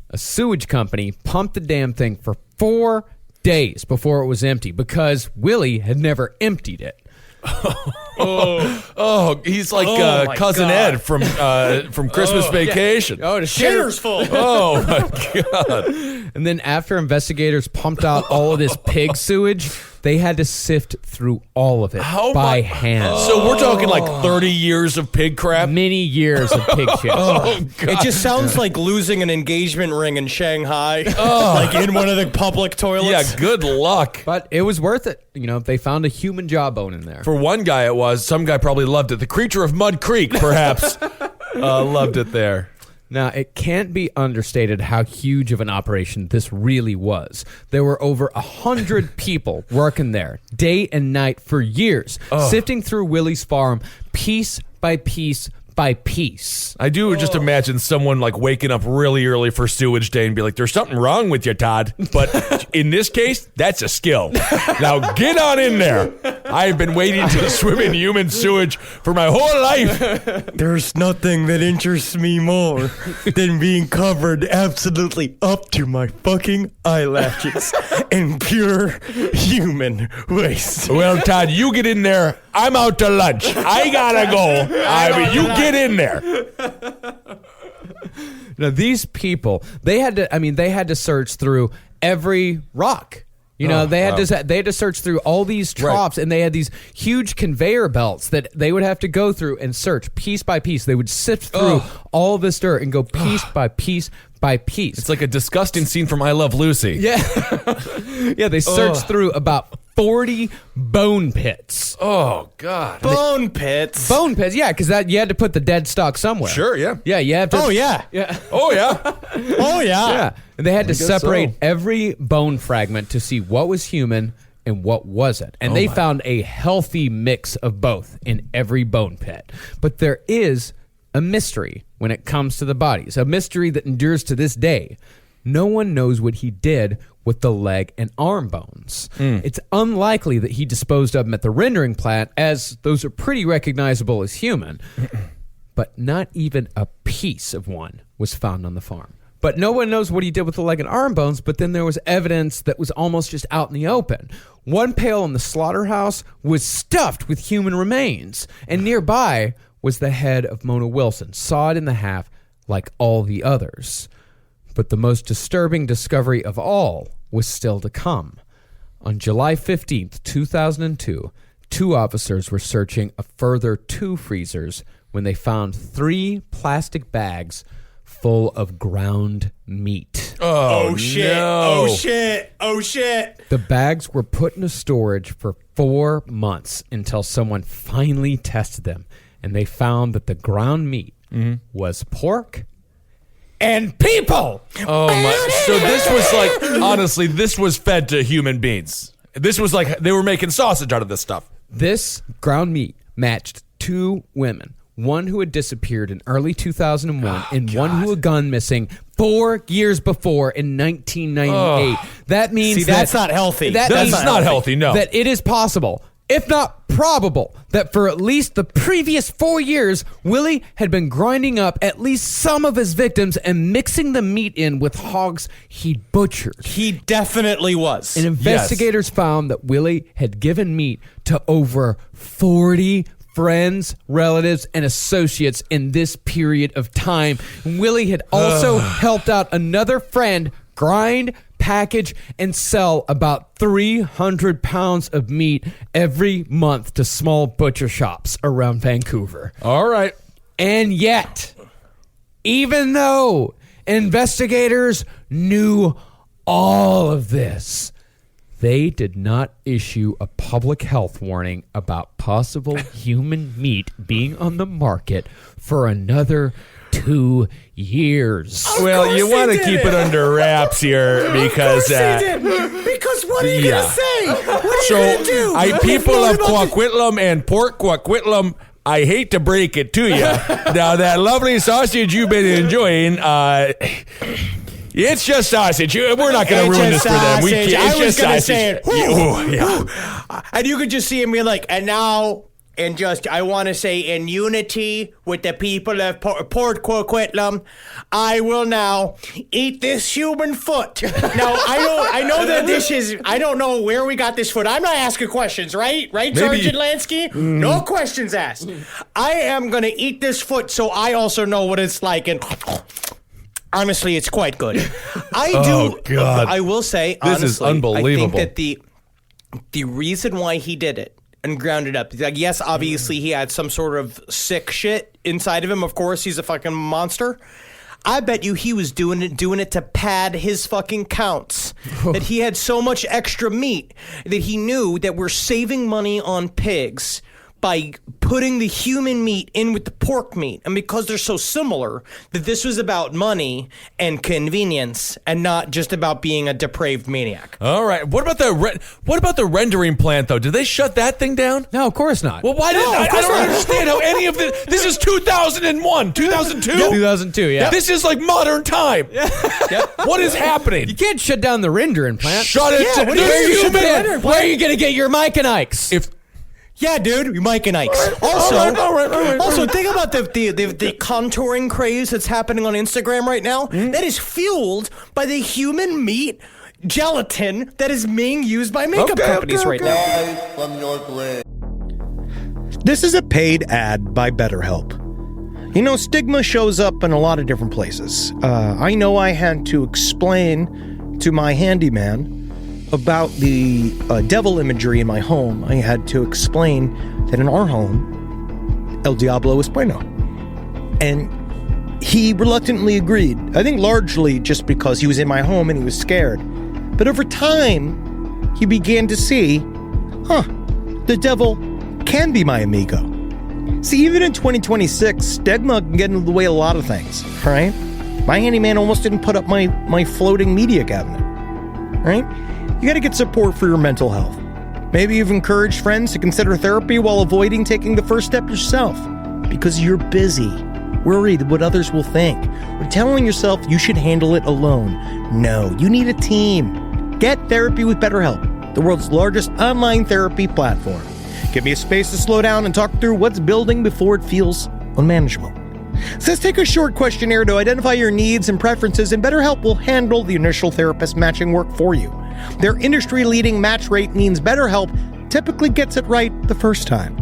A sewage company pumped the damn thing for 4 days before it was empty because Willie had never emptied it. Oh, he's like my Cousin God. Ed from Christmas Vacation. Oh, the Shitter's full. Oh my God. And then after investigators pumped out all of this pig sewage, they had to sift through all of it by hand. So we're talking like 30 years of pig crap? Many years of pig shit. It just sounds like losing an engagement ring in Shanghai, like in one of the public toilets. Yeah, good luck. But it was worth it. You know, they found a human jawbone in there. For one guy it was. Some guy probably loved it. The creature of Mud Creek, perhaps, loved it there. Now, it can't be understated how huge of an operation this really was. There were over 100 people working there, day and night for years, sifting through Willie's farm piece by piece by piece. I do just imagine someone like waking up really early for sewage day and be like, there's something wrong with you, Todd. But in this case, that's a skill. Now get on in there. I've been waiting to swim in human sewage for my whole life. There's nothing that interests me more than being covered absolutely up to my fucking eyelashes in pure human waste. Well, Todd, you get in there. I'm out to lunch. I gotta go. I mean, you get in there. Now, these people, they had to search through every rock. You know, they had to search through all these troughs, and they had these huge conveyor belts that they would have to go through and search piece by piece. They would sift through all this dirt and go piece by piece by piece. It's like a disgusting scene from I Love Lucy. Yeah. Yeah, they searched through about 40 bone pits. Oh, God. Bone pits. Bone pits, yeah, because you had to put the dead stock somewhere. Sure, yeah. Yeah, you have to. Oh, yeah. Yeah. Oh, yeah. Oh, yeah. Yeah. And they had to separate so. every bone fragment to see what was human and what wasn't. And they found a healthy mix of both in every bone pit. But there is a mystery when it comes to the bodies, a mystery that endures to this day. No one knows what he did with the leg and arm bones. It's unlikely that he disposed of them at the rendering plant, as those are pretty recognizable as human. But not even a piece of one was found on the farm. But no one knows what he did with the leg and arm bones, but then there was evidence that was almost just out in the open. One pail in the slaughterhouse was stuffed with human remains, and nearby was the head of Mona Wilson, sawed in the half like all the others. But the most disturbing discovery of all was still to come. On July 15th, 2002, 2 officers were searching a further 2 freezers when they found 3 plastic bags full of ground meat. Oh, shit. no. Oh, shit. Oh, shit. The bags were put into storage for 4 months until someone finally tested them, and they found that the ground meat was pork and people. Oh, my. So this was like, honestly, this was fed to human beings. This was like, they were making sausage out of this stuff. This ground meat matched 2 women. One who had disappeared in early 2001 and one who had gone missing 4 years before in 1998. That means that's not healthy. That's not healthy, no. That it is possible, if not probable, that for at least the previous 4 years, Willie had been grinding up at least some of his victims and mixing the meat in with hogs he'd butchered. He definitely was. And investigators found that Willie had given meat to over 40 friends, relatives, and associates in this period of time. Willie had also helped out another friend grind, package, and sell about 300 pounds of meat every month to small butcher shops around Vancouver. All right. And yet, even though investigators knew all of this, they did not issue a public health warning about possible human meat being on the market for another 2 years. Well, you want to keep it under wraps here because... Because what are you going to say? What are you going to do? People of Coquitlam and Port Coquitlam, I hate to break it to you. Now, that lovely sausage you've been enjoying... it's just sausage. We're not going to ruin this for them. I was going to say it. And you could just see him be like, and now And just, I want to say, in unity with the people of Port Coquitlam, I will now eat this human foot. Now, I know that this is, I don't know where we got this foot. I'm not asking questions, right? Right, Sergeant Lansky? No questions asked. I am going to eat this foot so I also know what it's like. And honestly, it's quite good. Oh, God. I will say, This honestly, is unbelievable. I think that the reason why he did it and ground it up, like, yes, obviously he had some sort of sick shit inside of him. Of course, he's a fucking monster. I bet you he was doing it to pad his fucking counts. That he had so much extra meat that he knew that we're saving money on pigs by putting the human meat in with the pork meat. And because they're so similar, that this was about money and convenience and not just about being a depraved maniac. All right. What about the rendering plant, though? Did they shut that thing down? No, of course not. Well, why didn't I don't understand how any of this is 2001, 2002? 2002, yeah. This is like modern time. What is happening? You can't shut down the rendering plant. Shut it down. Where are you going to get your Mike and Ikes? Yeah, dude, Mike and Ike's. Also, think about the contouring craze that's happening on Instagram right now. That is fueled by the human meat gelatin that is being used by makeup companies right now. Rise from your grave. This is a paid ad by BetterHelp. You know, stigma shows up in a lot of different places. I know I had to explain to my handyman about the devil imagery in my home. I had to explain that in our home, El Diablo es bueno. And he reluctantly agreed. I think largely just because he was in my home and he was scared. But over time, he began to see, the devil can be my amigo. See, even in 2026, stigma can get in the way of a lot of things, right? My handyman almost didn't put up my floating media cabinet, right? You got to get support for your mental health. Maybe you've encouraged friends to consider therapy while avoiding taking the first step yourself because you're busy, worried what others will think, or telling yourself you should handle it alone. No, you need a team. Get therapy with BetterHelp, the world's largest online therapy platform. Give me a space to slow down and talk through what's building before it feels unmanageable. So let's take a short questionnaire to identify your needs and preferences, and BetterHelp will handle the initial therapist matching work for you. Their industry-leading match rate means BetterHelp typically gets it right the first time.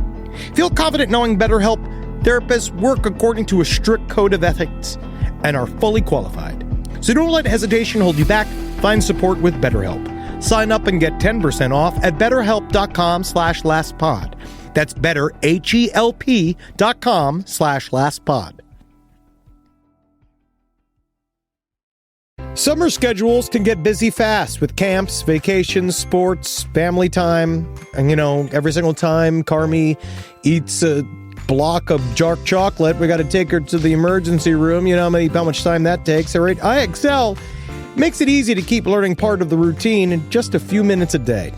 Feel confident knowing BetterHelp therapists work according to a strict code of ethics and are fully qualified. So don't let hesitation hold you back. Find support with BetterHelp. Sign up and get 10% off at betterhelp.com/lastpod. That's betterhelp.com/lastpod. Summer schedules can get busy fast with camps, vacations, sports, family time. And, you know, every single time Carmi eats a block of dark chocolate, we got to take her to the emergency room. You know how much time that takes, all right? IXL makes it easy to keep learning part of the routine in just a few minutes a day.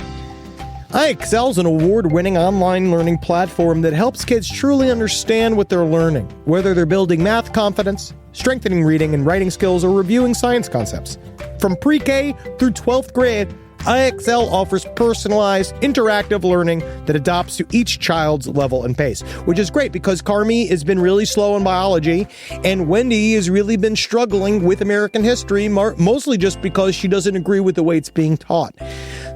IXL is an award-winning online learning platform that helps kids truly understand what they're learning, whether they're building math confidence, strengthening reading and writing skills, or reviewing science concepts. From pre-K through 12th grade, IXL offers personalized, interactive learning that adapts to each child's level and pace, which is great because Carmi has been really slow in biology, and Wendy has really been struggling with American history, mostly just because she doesn't agree with the way it's being taught.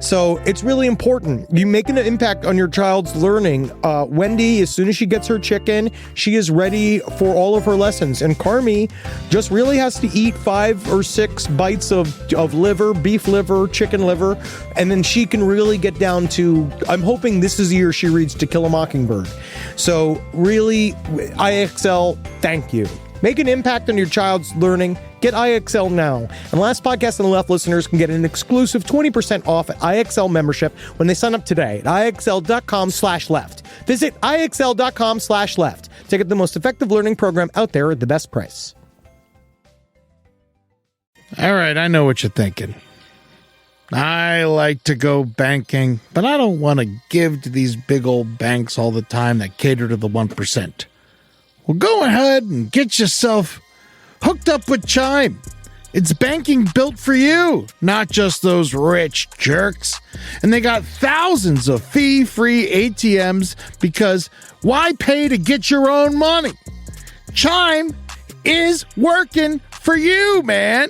So it's really important. You make an impact on your child's learning. Wendy, as soon as she gets her chicken, she is ready for all of her lessons. And Carmi just really has to eat 5 or 6 bites of liver, beef liver, chicken liver, and then she can really get down to, I'm hoping this is the year she reads To Kill a Mockingbird. So really, IXL, thank you. Make an impact on your child's learning. Get IXL now. And Last Podcast on the Left listeners can get an exclusive 20% off at IXL membership when they sign up today at IXL.com/left. Visit IXL.com/left to get the most effective learning program out there at the best price. All right, I know what you're thinking. I like to go banking, but I don't want to give to these big old banks all the time that cater to the 1%. Well, go ahead and get yourself hooked up with Chime. It's banking built for you, not just those rich jerks. And they got thousands of fee-free ATMs because why pay to get your own money? Chime is working for you, man.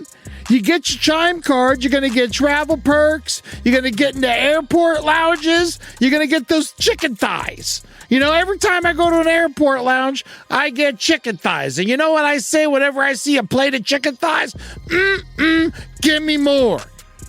You get your Chime card, you're going to get travel perks, you're going to get into airport lounges, you're going to get those chicken thighs. You know, every time I go to an airport lounge, I get chicken thighs. And you know what I say whenever I see a plate of chicken thighs? Give me more.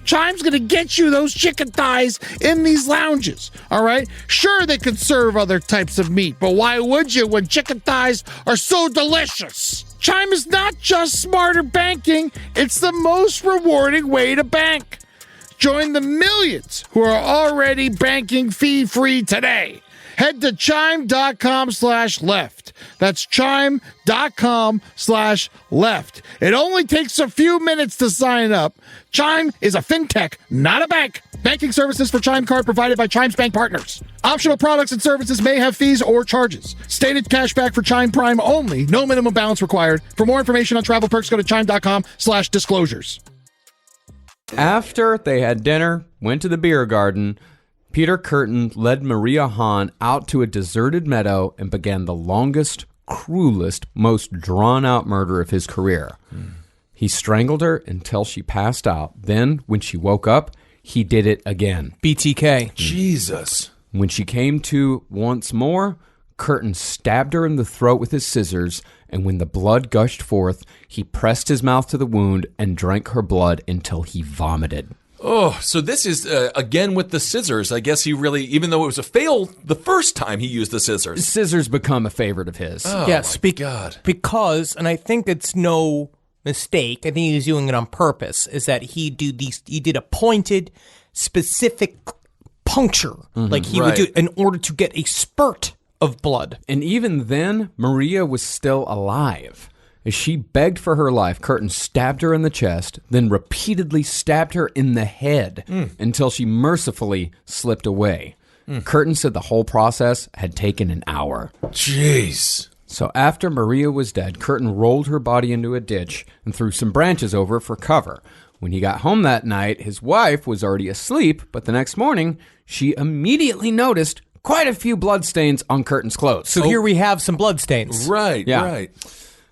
Chime's going to get you those chicken thighs in these lounges, all right? Sure, they could serve other types of meat, but why would you when chicken thighs are so delicious? Chime is not just smarter banking, it's the most rewarding way to bank. Join the millions who are already banking fee-free today. Head to chime.com/left. That's chime.com/left. It only takes a few minutes to sign up. Chime is a fintech, not a bank. Banking services for Chime Card provided by Chime's bank partners. Optional products and services may have fees or charges. Stated cashback for Chime Prime only. No minimum balance required. For more information on travel perks, go to chime.com/disclosures. After they had dinner, went to the beer garden, Peter Curtin led Maria Hahn out to a deserted meadow and began the longest, cruelest, most drawn-out murder of his career. He strangled her until she passed out. Then, when she woke up, he did it again. BTK. Jesus. When she came to once more, Curtin stabbed her in the throat with his scissors, and when the blood gushed forth, he pressed his mouth to the wound and drank her blood until he vomited. Oh, so this is, again, with the scissors. I guess he really, even though it was a fail the first time he used the scissors. Scissors become a favorite of his. Oh, yes, my God. Because, and I think it's no mistake, I think he was doing it on purpose, is that he did a pointed, specific puncture, like he would do in order to get a spurt of blood. And even then, Maria was still alive. As she begged for her life, Curtin stabbed her in the chest, then repeatedly stabbed her in the head until she mercifully slipped away. Curtin said the whole process had taken an hour. Jeez. So after Maria was dead, Curtin rolled her body into a ditch and threw some branches over for cover. When he got home that night, his wife was already asleep, but the next morning, she immediately noticed quite a few bloodstains on Curtin's clothes. So here we have some bloodstains. Right, right.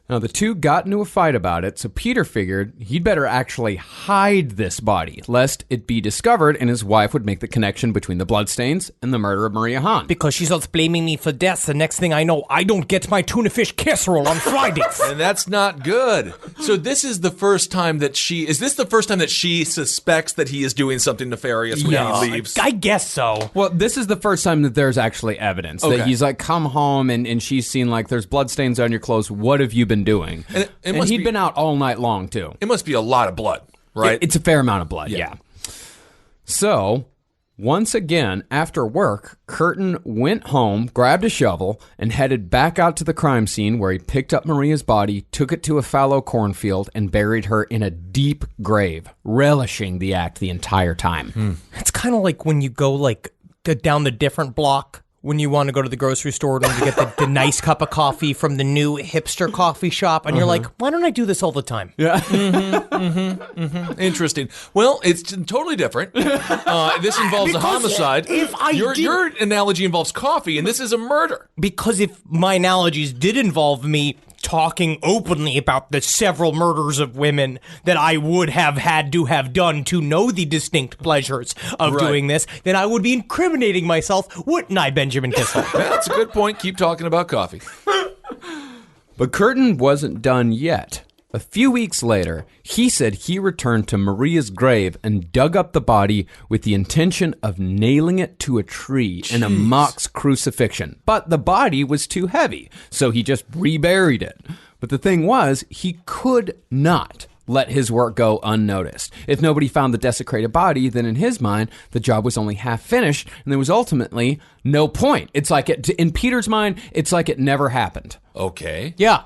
Now, the two got into a fight about it, so Peter figured he'd better actually hide this body, lest it be discovered and his wife would make the connection between the bloodstains and the murder of Maria Hahn. Because she starts blaming me for death, the next thing I know, I don't get my tuna fish casserole on Fridays. And that's not good. So this is the first time that is this the first time that she suspects that he is doing something nefarious when he leaves? I guess so. Well, this is the first time that there's actually evidence that he's like, come home, and she's seen like, there's bloodstains on your clothes. What have you been doing? And he'd been out all night long, too. It must be a lot of blood, right? It's a fair amount of blood, yeah. So, once again, after work, Curtin went home, grabbed a shovel, and headed back out to the crime scene where he picked up Maria's body, took it to a fallow cornfield, and buried her in a deep grave, relishing the act the entire time. It's kind of like when you go down the different block when you want to go to the grocery store and you get the nice cup of coffee from the new hipster coffee shop, and you're like, why don't I do this all the time? Yeah. Interesting. Well, it's totally different. This involves a homicide. Your analogy involves coffee, and this is a murder. Because if my analogies did involve me talking openly about the several murders of women that I would have had to have done to know the distinct pleasures of doing this, then I would be incriminating myself, wouldn't I, Benjamin Kissel? That's a good point. Keep talking about coffee. But Curtin wasn't done yet. A few weeks later, he said he returned to Maria's grave and dug up the body with the intention of nailing it to a tree in a mock crucifixion. But the body was too heavy, so he just reburied it. But the thing was, he could not let his work go unnoticed. If nobody found the desecrated body, then in his mind, the job was only half finished, and there was ultimately no point. It's like, in Peter's mind, it's like it never happened. Okay. Yeah.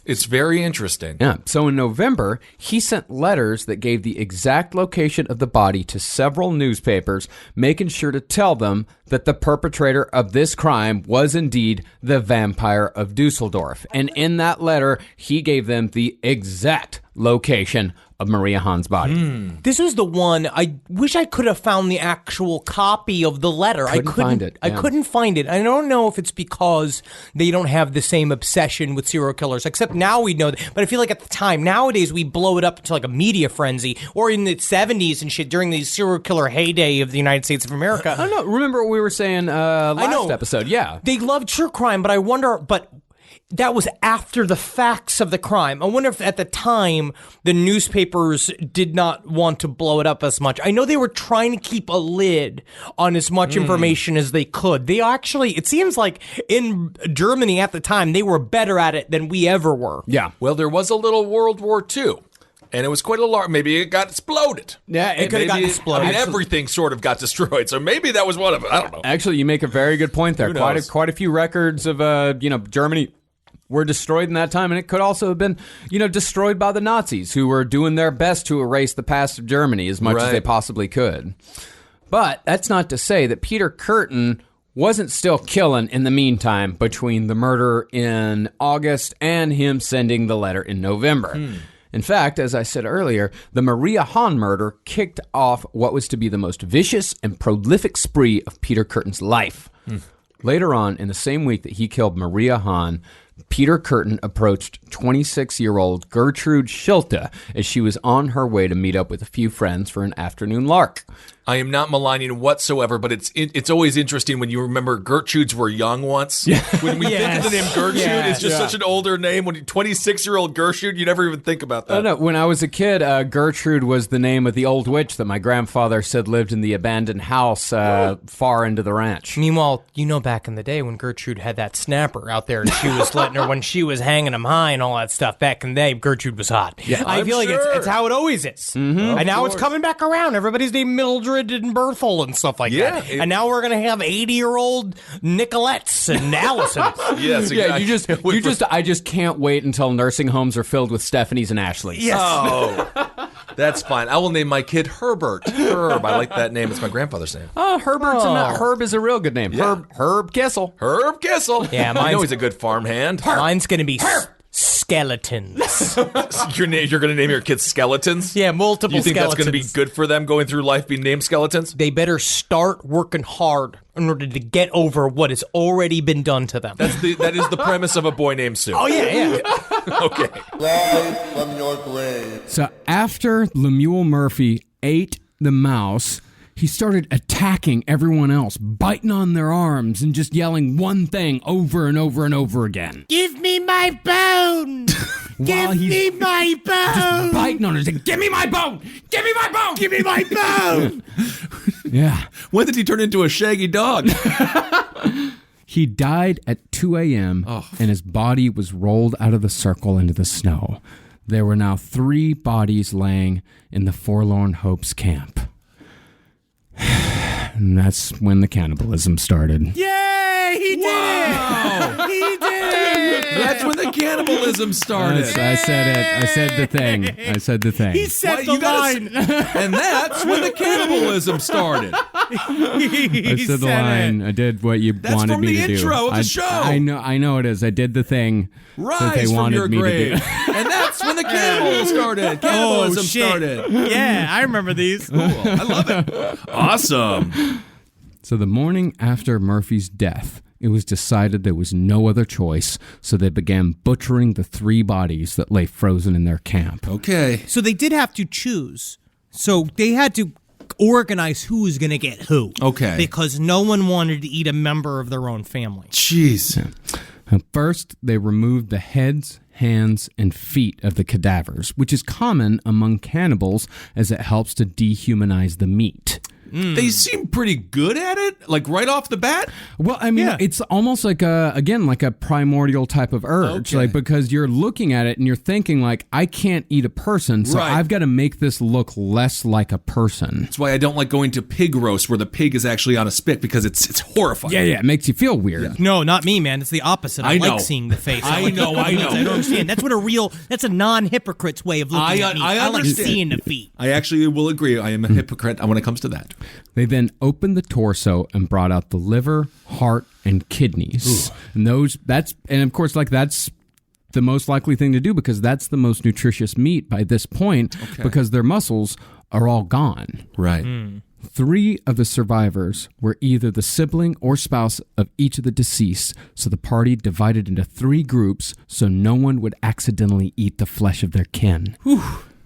It's very interesting. Yeah. So in November, he sent letters that gave the exact location of the body to several newspapers, making sure to tell them that the perpetrator of this crime was indeed the vampire of Dusseldorf. And in that letter, he gave them the exact location of Maria Hahn's body. This was the one. I wish I could have found the actual copy of the letter. I couldn't find it. I Yeah. couldn't find it. I don't know if it's because they don't have the same obsession with serial killers, except now we know that. But I feel like at the time, nowadays, we blow it up into like a media frenzy, or in the 70s and shit during the serial killer heyday of the United States of America. I don't know. Remember what we were saying last episode? Yeah. They love true crime, but I wonder, that was after the facts of the crime. I wonder if at the time the newspapers did not want to blow it up as much. I know they were trying to keep a lid on as much information as they could. They actually, it seems like in Germany at the time, they were better at it than we ever were. Yeah. Well, there was a little World War II. And it was quite a large. Maybe it got exploded. Yeah, it could have gotten exploded. I mean, everything sort of got destroyed. So maybe that was one of it. I don't know. Actually, you make a very good point there. Who knows? Quite a few records of Germany were destroyed in that time, and it could also have been, destroyed by the Nazis, who were doing their best to erase the past of Germany as much as they possibly could. But that's not to say that Peter Curtin wasn't still killing in the meantime between the murder in August and him sending the letter in November. In fact, as I said earlier, the Maria Hahn murder kicked off what was to be the most vicious and prolific spree of Peter Curtin's life. Later on, in the same week that he killed Maria Hahn, Peter Curtin approached 26-year-old Gertrude Schulte as she was on her way to meet up with a few friends for an afternoon lark. I am not maligning whatsoever, but it's always interesting when you remember Gertrudes were young once. When we think of the name Gertrude, it's just such an older name. When 26-year-old Gertrude, you never even think about that. Oh, no. When I was a kid, Gertrude was the name of the old witch that my grandfather said lived in the abandoned house far into the ranch. Meanwhile, back in the day when Gertrude had that snapper out there and she was letting her, when she was hanging him high and all that stuff, back in the day, Gertrude was hot. Yeah, I feel like it's how it always is. Mm-hmm. And now it's coming back around. Everybody's named Mildred and Berthel and stuff like that. And now we're going to have 80-year-old Nicolettes and Allisons. Yes, exactly. Yeah, I just can't wait until nursing homes are filled with Stephanies and Ashleys. Yes. Oh, that's fine. I will name my kid Herbert. Herb. I like that name. It's my grandfather's name. Oh, Herb is a real good name. Yeah. Herb Kissel. Herb Kissel. Yeah, I know he's a good farmhand. Mine's going to be Skeletons. You're going to name your kids Skeletons? Yeah, multiple You think skeletons. that's going to be good for them going through life being named Skeletons? They better start working hard in order to get over what has already been done to them. That is the premise of A Boy Named Sue. Oh, yeah. Okay. Rise from your grave. So after Lemuel Murphy ate the mouse, he started attacking everyone else, biting on their arms and just yelling one thing over and over and over again. Give me my bone! Give me my bone! Just biting on it, saying, give me my bone! Give me my bone! Give me my bone! Yeah. When did he turn into a shaggy dog? He died at 2 a.m., and his body was rolled out of the circle into the snow. There were now 3 bodies laying in the Forlorn Hopes camp. And that's when the cannibalism started. Yay! He did it! He did it! That's when the cannibalism started. I said it. I said the thing. He said the line. And that's when the cannibalism started. I said the line. I did what you wanted me to do. That's from the intro of the show. I know it is. I did the thing that they Rise from wanted your me grave. to do. And that's when the cannibalism started. Cannibalism started. Yeah, I remember these. Cool. I love it. Awesome. So the morning after Murphy's death, it was decided there was no other choice, so they began butchering the 3 bodies that lay frozen in their camp. Okay. So they did have to choose. So they had to organize who was going to get who. Okay. Because no one wanted to eat a member of their own family. Jeez. First, they removed the heads, hands, and feet of the cadavers, which is common among cannibals as it helps to dehumanize the meat. They seem pretty good at it, like right off the bat. Well, I mean, it's almost like a primordial type of urge, like because you're looking at it and you're thinking like, I can't eat a person, so I've got to make this look less like a person. That's why I don't like going to pig roast where the pig is actually on a spit because it's horrifying. Yeah, it makes you feel weird. Yeah. No, not me, man. It's the opposite. I know. like seeing the face. I know. I don't understand. That's that's a non-hypocrite's way of looking at me. I like understand. seeing the feet. I actually will agree. I am a hypocrite when it comes to that. They then opened the torso and brought out the liver, heart, and kidneys. And that's the most likely thing to do because that's the most nutritious meat by this point because their muscles are all gone. Right. 3 of the survivors were either the sibling or spouse of each of the deceased, so the party divided into 3 groups so no one would accidentally eat the flesh of their kin.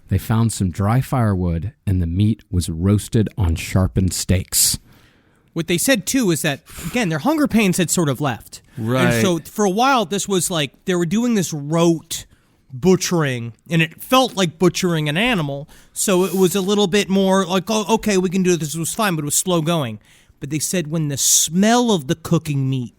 They found some dry firewood, and the meat was roasted on sharpened stakes. What they said, too, is that, again, their hunger pains had sort of left. Right. And so for a while, this was like they were doing this rote butchering, and it felt like butchering an animal. So it was a little bit more like, oh, okay, we can do this. It was fine, but it was slow going. But they said when the smell of the cooking meat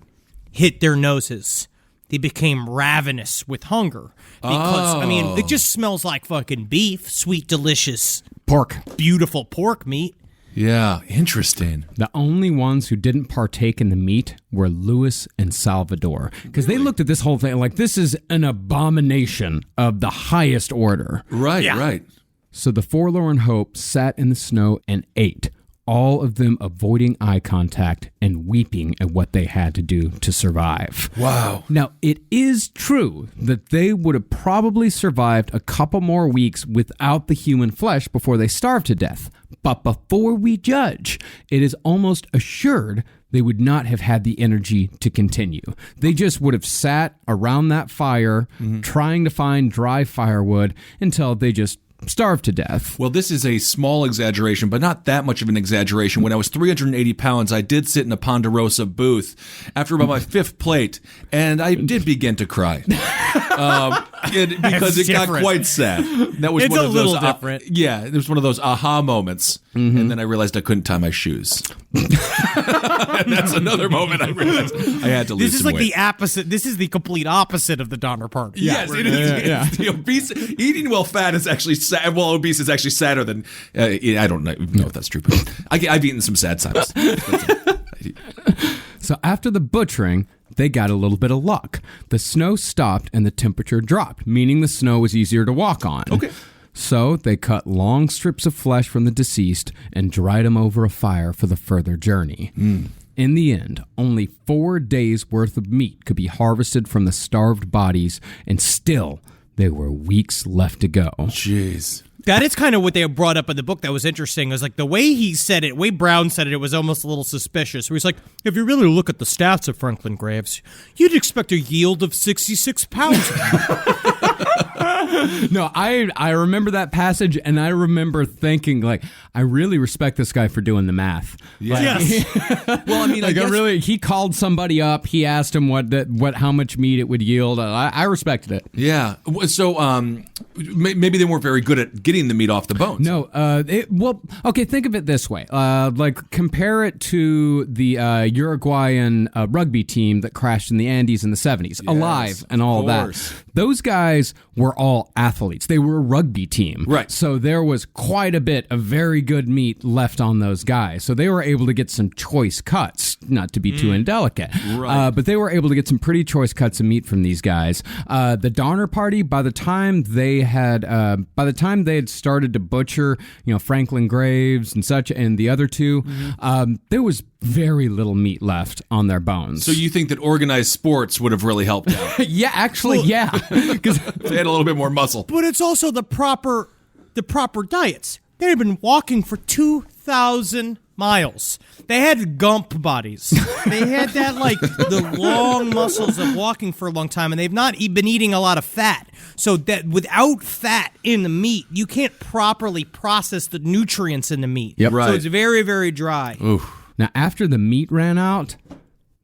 hit their noses, they became ravenous with hunger. Because, I mean, it just smells like fucking beef, sweet, delicious pork, beautiful pork meat. Yeah, interesting. The only ones who didn't partake in the meat were Louis and Salvador because they looked at this whole thing like this is an abomination of the highest order. Right, right. So the forlorn hope sat in the snow and ate, all of them avoiding eye contact and weeping at what they had to do to survive. Wow. Now, it is true that they would have probably survived a couple more weeks without the human flesh before they starved to death. But before we judge, it is almost assured they would not have had the energy to continue. They just would have sat around that fire trying to find dry firewood until they just starved to death. Well, this is a small exaggeration, but not that much of an exaggeration. When I was 380 pounds, I did sit in a Ponderosa booth after about my 5th plate, and I did begin to cry. Because it got quite sad. That was one of those different. Yeah, it was one of those aha moments. And then I realized I couldn't tie my shoes. And that's another moment I realized I had to lose This is some like weight. the opposite. This is the complete opposite of the Donner Party. Yes, it is. The obese, eating well fat is actually sad. Well, obese is actually sadder than I don't know if that's true, but I've eaten some sad times. So after the butchering, they got a little bit of luck. The snow stopped and the temperature dropped, meaning the snow was easier to walk on. Okay. So they cut long strips of flesh from the deceased and dried them over a fire for the further journey. In the end, only 4 days' worth of meat could be harvested from the starved bodies, and still there were weeks left to go. Jeez. That is kind of what they brought up in the book that was interesting. Is like the way he said it, way Brown said it was almost a little suspicious. Where he's like, if you really look at the stats of Franklin Graves, you'd expect a yield of 66 pounds. No, I remember that passage, and I remember thinking, like, I really respect this guy for doing the math. Yes. Well, I mean, I guess he called somebody up. He asked him how much meat it would yield. I respected it. Yeah. So maybe they weren't very good at getting the meat off the bones. No. Okay. Think of it this way. Like compare it to the Uruguayan rugby team that crashed in the Andes in the 70s, alive and all that. Those guys were all athletes. They were a rugby team. Right. So there was quite a bit of very good meat left on those guys. So they were able to get some choice cuts, not to be too indelicate. Right. But they were able to get some pretty choice cuts of meat from these guys. The Donner Party, by the time they had started to butcher, Franklin Graves and such, and the other two, there was very little meat left on their bones. So you think that organized sports would have really helped out? Yeah, actually, yeah. Because they had a little bit more muscle. But it's also the proper diets. They had been walking for 2,000 miles. They had gump bodies. They had that, like, the long muscles of walking for a long time, and they've not been eating a lot of fat. So that without fat in the meat, you can't properly process the nutrients in the meat. Yep. Right. So it's very, very dry. Oof. Now, after the meat ran out,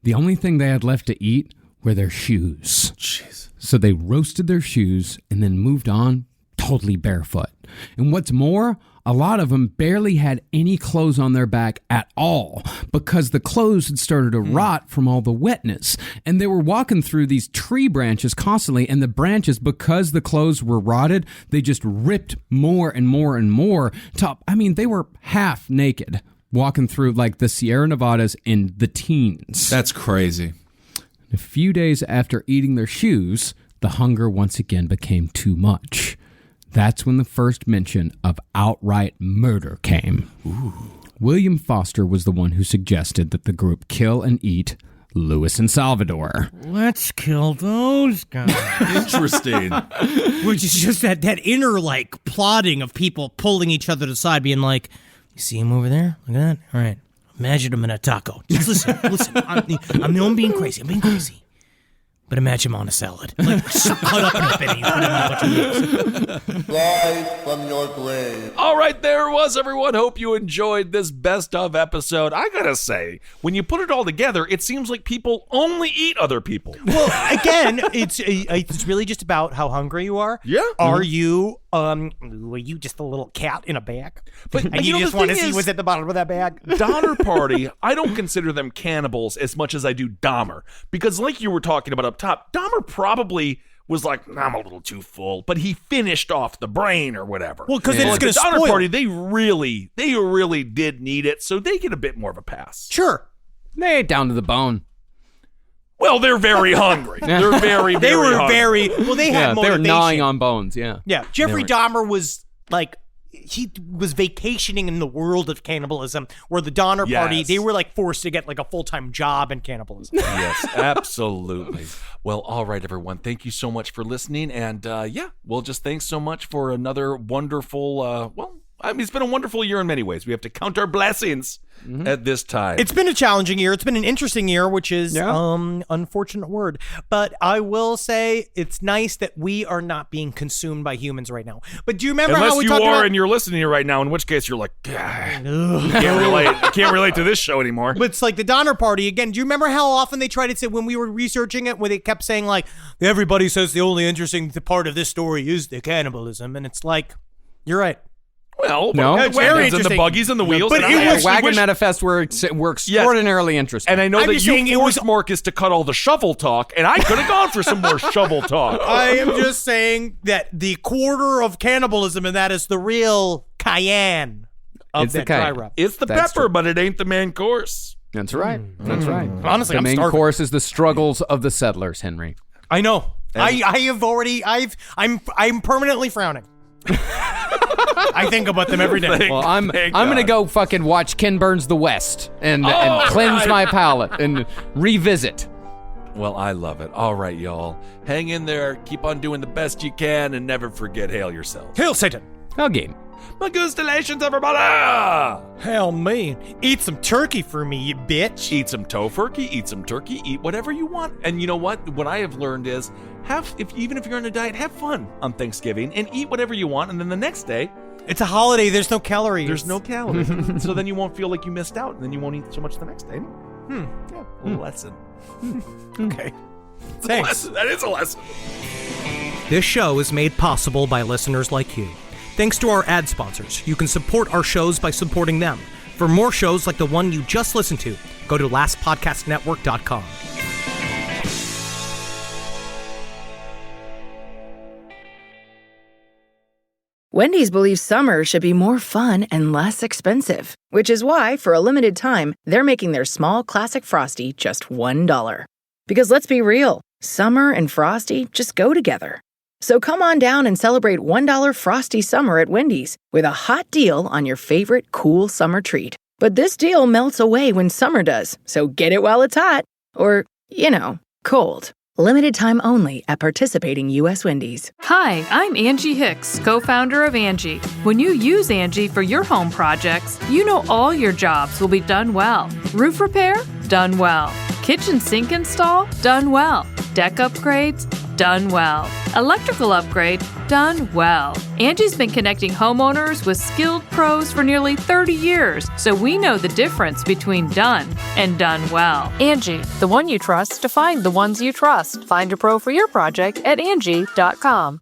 the only thing they had left to eat were their shoes. Jeez. So they roasted their shoes and then moved on totally barefoot. And what's more, a lot of them barely had any clothes on their back at all because the clothes had started to rot from all the wetness. And they were walking through these tree branches constantly, and the branches, because the clothes were rotted, they just ripped more and more and more. They were half naked walking through like the Sierra Nevadas in the teens. That's crazy. A few days after eating their shoes, the hunger once again became too much. That's when the first mention of outright murder came. Ooh. William Foster was the one who suggested that the group kill and eat Louis and Salvador. Let's kill those guys. Interesting. Which is just that inner, like, plotting of people pulling each other to the side, being like, you see him over there? Look at that. All right. Imagine him in a taco. Just listen. I'm the one being crazy. I'm being crazy. But imagine him on a salad. Like, cut up in a penny. Put him in a bunch of meats. Rise from your grave. All right, there it was, everyone. Hope you enjoyed this best of episode. I gotta say, when you put it all together, it seems like people only eat other people. Well, again, it's really just about how hungry you are. Yeah. Are you just a little cat in a bag? But and you just want to see what's at the bottom of that bag? Donner Party, I don't consider them cannibals as much as I do Dahmer. Because like you were talking about up top, Dahmer probably was like, I'm a little too full, but he finished off the brain or whatever. Well, because it's going to Donner spoil. Party, they really did need it, so they get a bit more of a pass. Sure. They ate down to the bone. Well, they're very hungry. They're very, They were hungry. very, well, they had They motivation. were gnawing on bones, yeah. Yeah, Jeffrey Dahmer was like, he was vacationing in the world of cannibalism, where the Donner Party, Yes. they were like forced to get like a full-time job in cannibalism. Yes, absolutely. Well, all right, everyone. Thank you so much for listening. And just thanks so much for another wonderful, it's been a wonderful year in many ways. We have to count our blessings at this time. It's been a challenging year. It's been an interesting year, which is unfortunate word. But I will say it's nice that we are not being consumed by humans right now. But do you remember Unless how we you talked are about... and you're listening right now, in which case you're like, can't relate to this show anymore. But it's like the Donner Party again. Do you remember how often they tried to say when we were researching it, where they kept saying like, everybody says the only interesting part of this story is the cannibalism, and it's like, you're right. Well, No. the It's very wagons and the interesting. buggies and the wheels. But and it I was- Wagon Manifest were extraordinarily interesting. And I know I'm that just you saying it forced was- Marcus to cut all the shovel talk, and I could have gone for some more shovel talk. I am just saying that the quarter of cannibalism, and that is the real cayenne of It's the that dry cayenne. rub. It's the That's pepper, true. but it ain't the main course. That's right. That's right. Honestly, The I'm main starving. course is the struggles of the settlers, Henry. I know. I'm permanently frowning. I think about them every day. Well, I'm Thank gonna God. go fucking watch Ken Burns' The West and Oh, cleanse right. my palate and revisit. Well, I love it. All right, y'all. Hang in there. Keep on doing the best you can, and never forget, hail yourself. Hail Satan. Okay. Congratulations, everybody! Hell me. Eat some turkey for me, you bitch. Eat some tofurkey, eat some turkey, eat whatever you want. And you know what? What I have learned is, even if you're on a diet, have fun on Thanksgiving and eat whatever you want. And then the next day, It's a holiday. There's no calories. there's no calories. So then you won't feel like you missed out, and then you won't eat so much the next day. Yeah, a little lesson. Okay. Thanks. That is a lesson. This show is made possible by listeners like you. Thanks to our ad sponsors. You can support our shows by supporting them. For more shows like the one you just listened to, go to lastpodcastnetwork.com. Wendy's believes summer should be more fun and less expensive, which is why, for a limited time, they're making their small classic Frosty just $1. Because let's be real, summer and Frosty just go together. So come on down and celebrate $1 Frosty summer at Wendy's with a hot deal on your favorite cool summer treat. But this deal melts away when summer does, so get it while it's hot. Or, cold. Limited time only at participating U.S. Wendy's. Hi, I'm Angie Hicks, co-founder of Angie. When you use Angie for your home projects, you know all your jobs will be done well. Roof repair? Done well. Kitchen sink install? Done well. Deck upgrades? Done well. Electrical upgrade? Done well. Angie's been connecting homeowners with skilled pros for nearly 30 years, so we know the difference between done and done well. Angie, the one you trust to find the ones you trust. Find a pro for your project at Angie.com.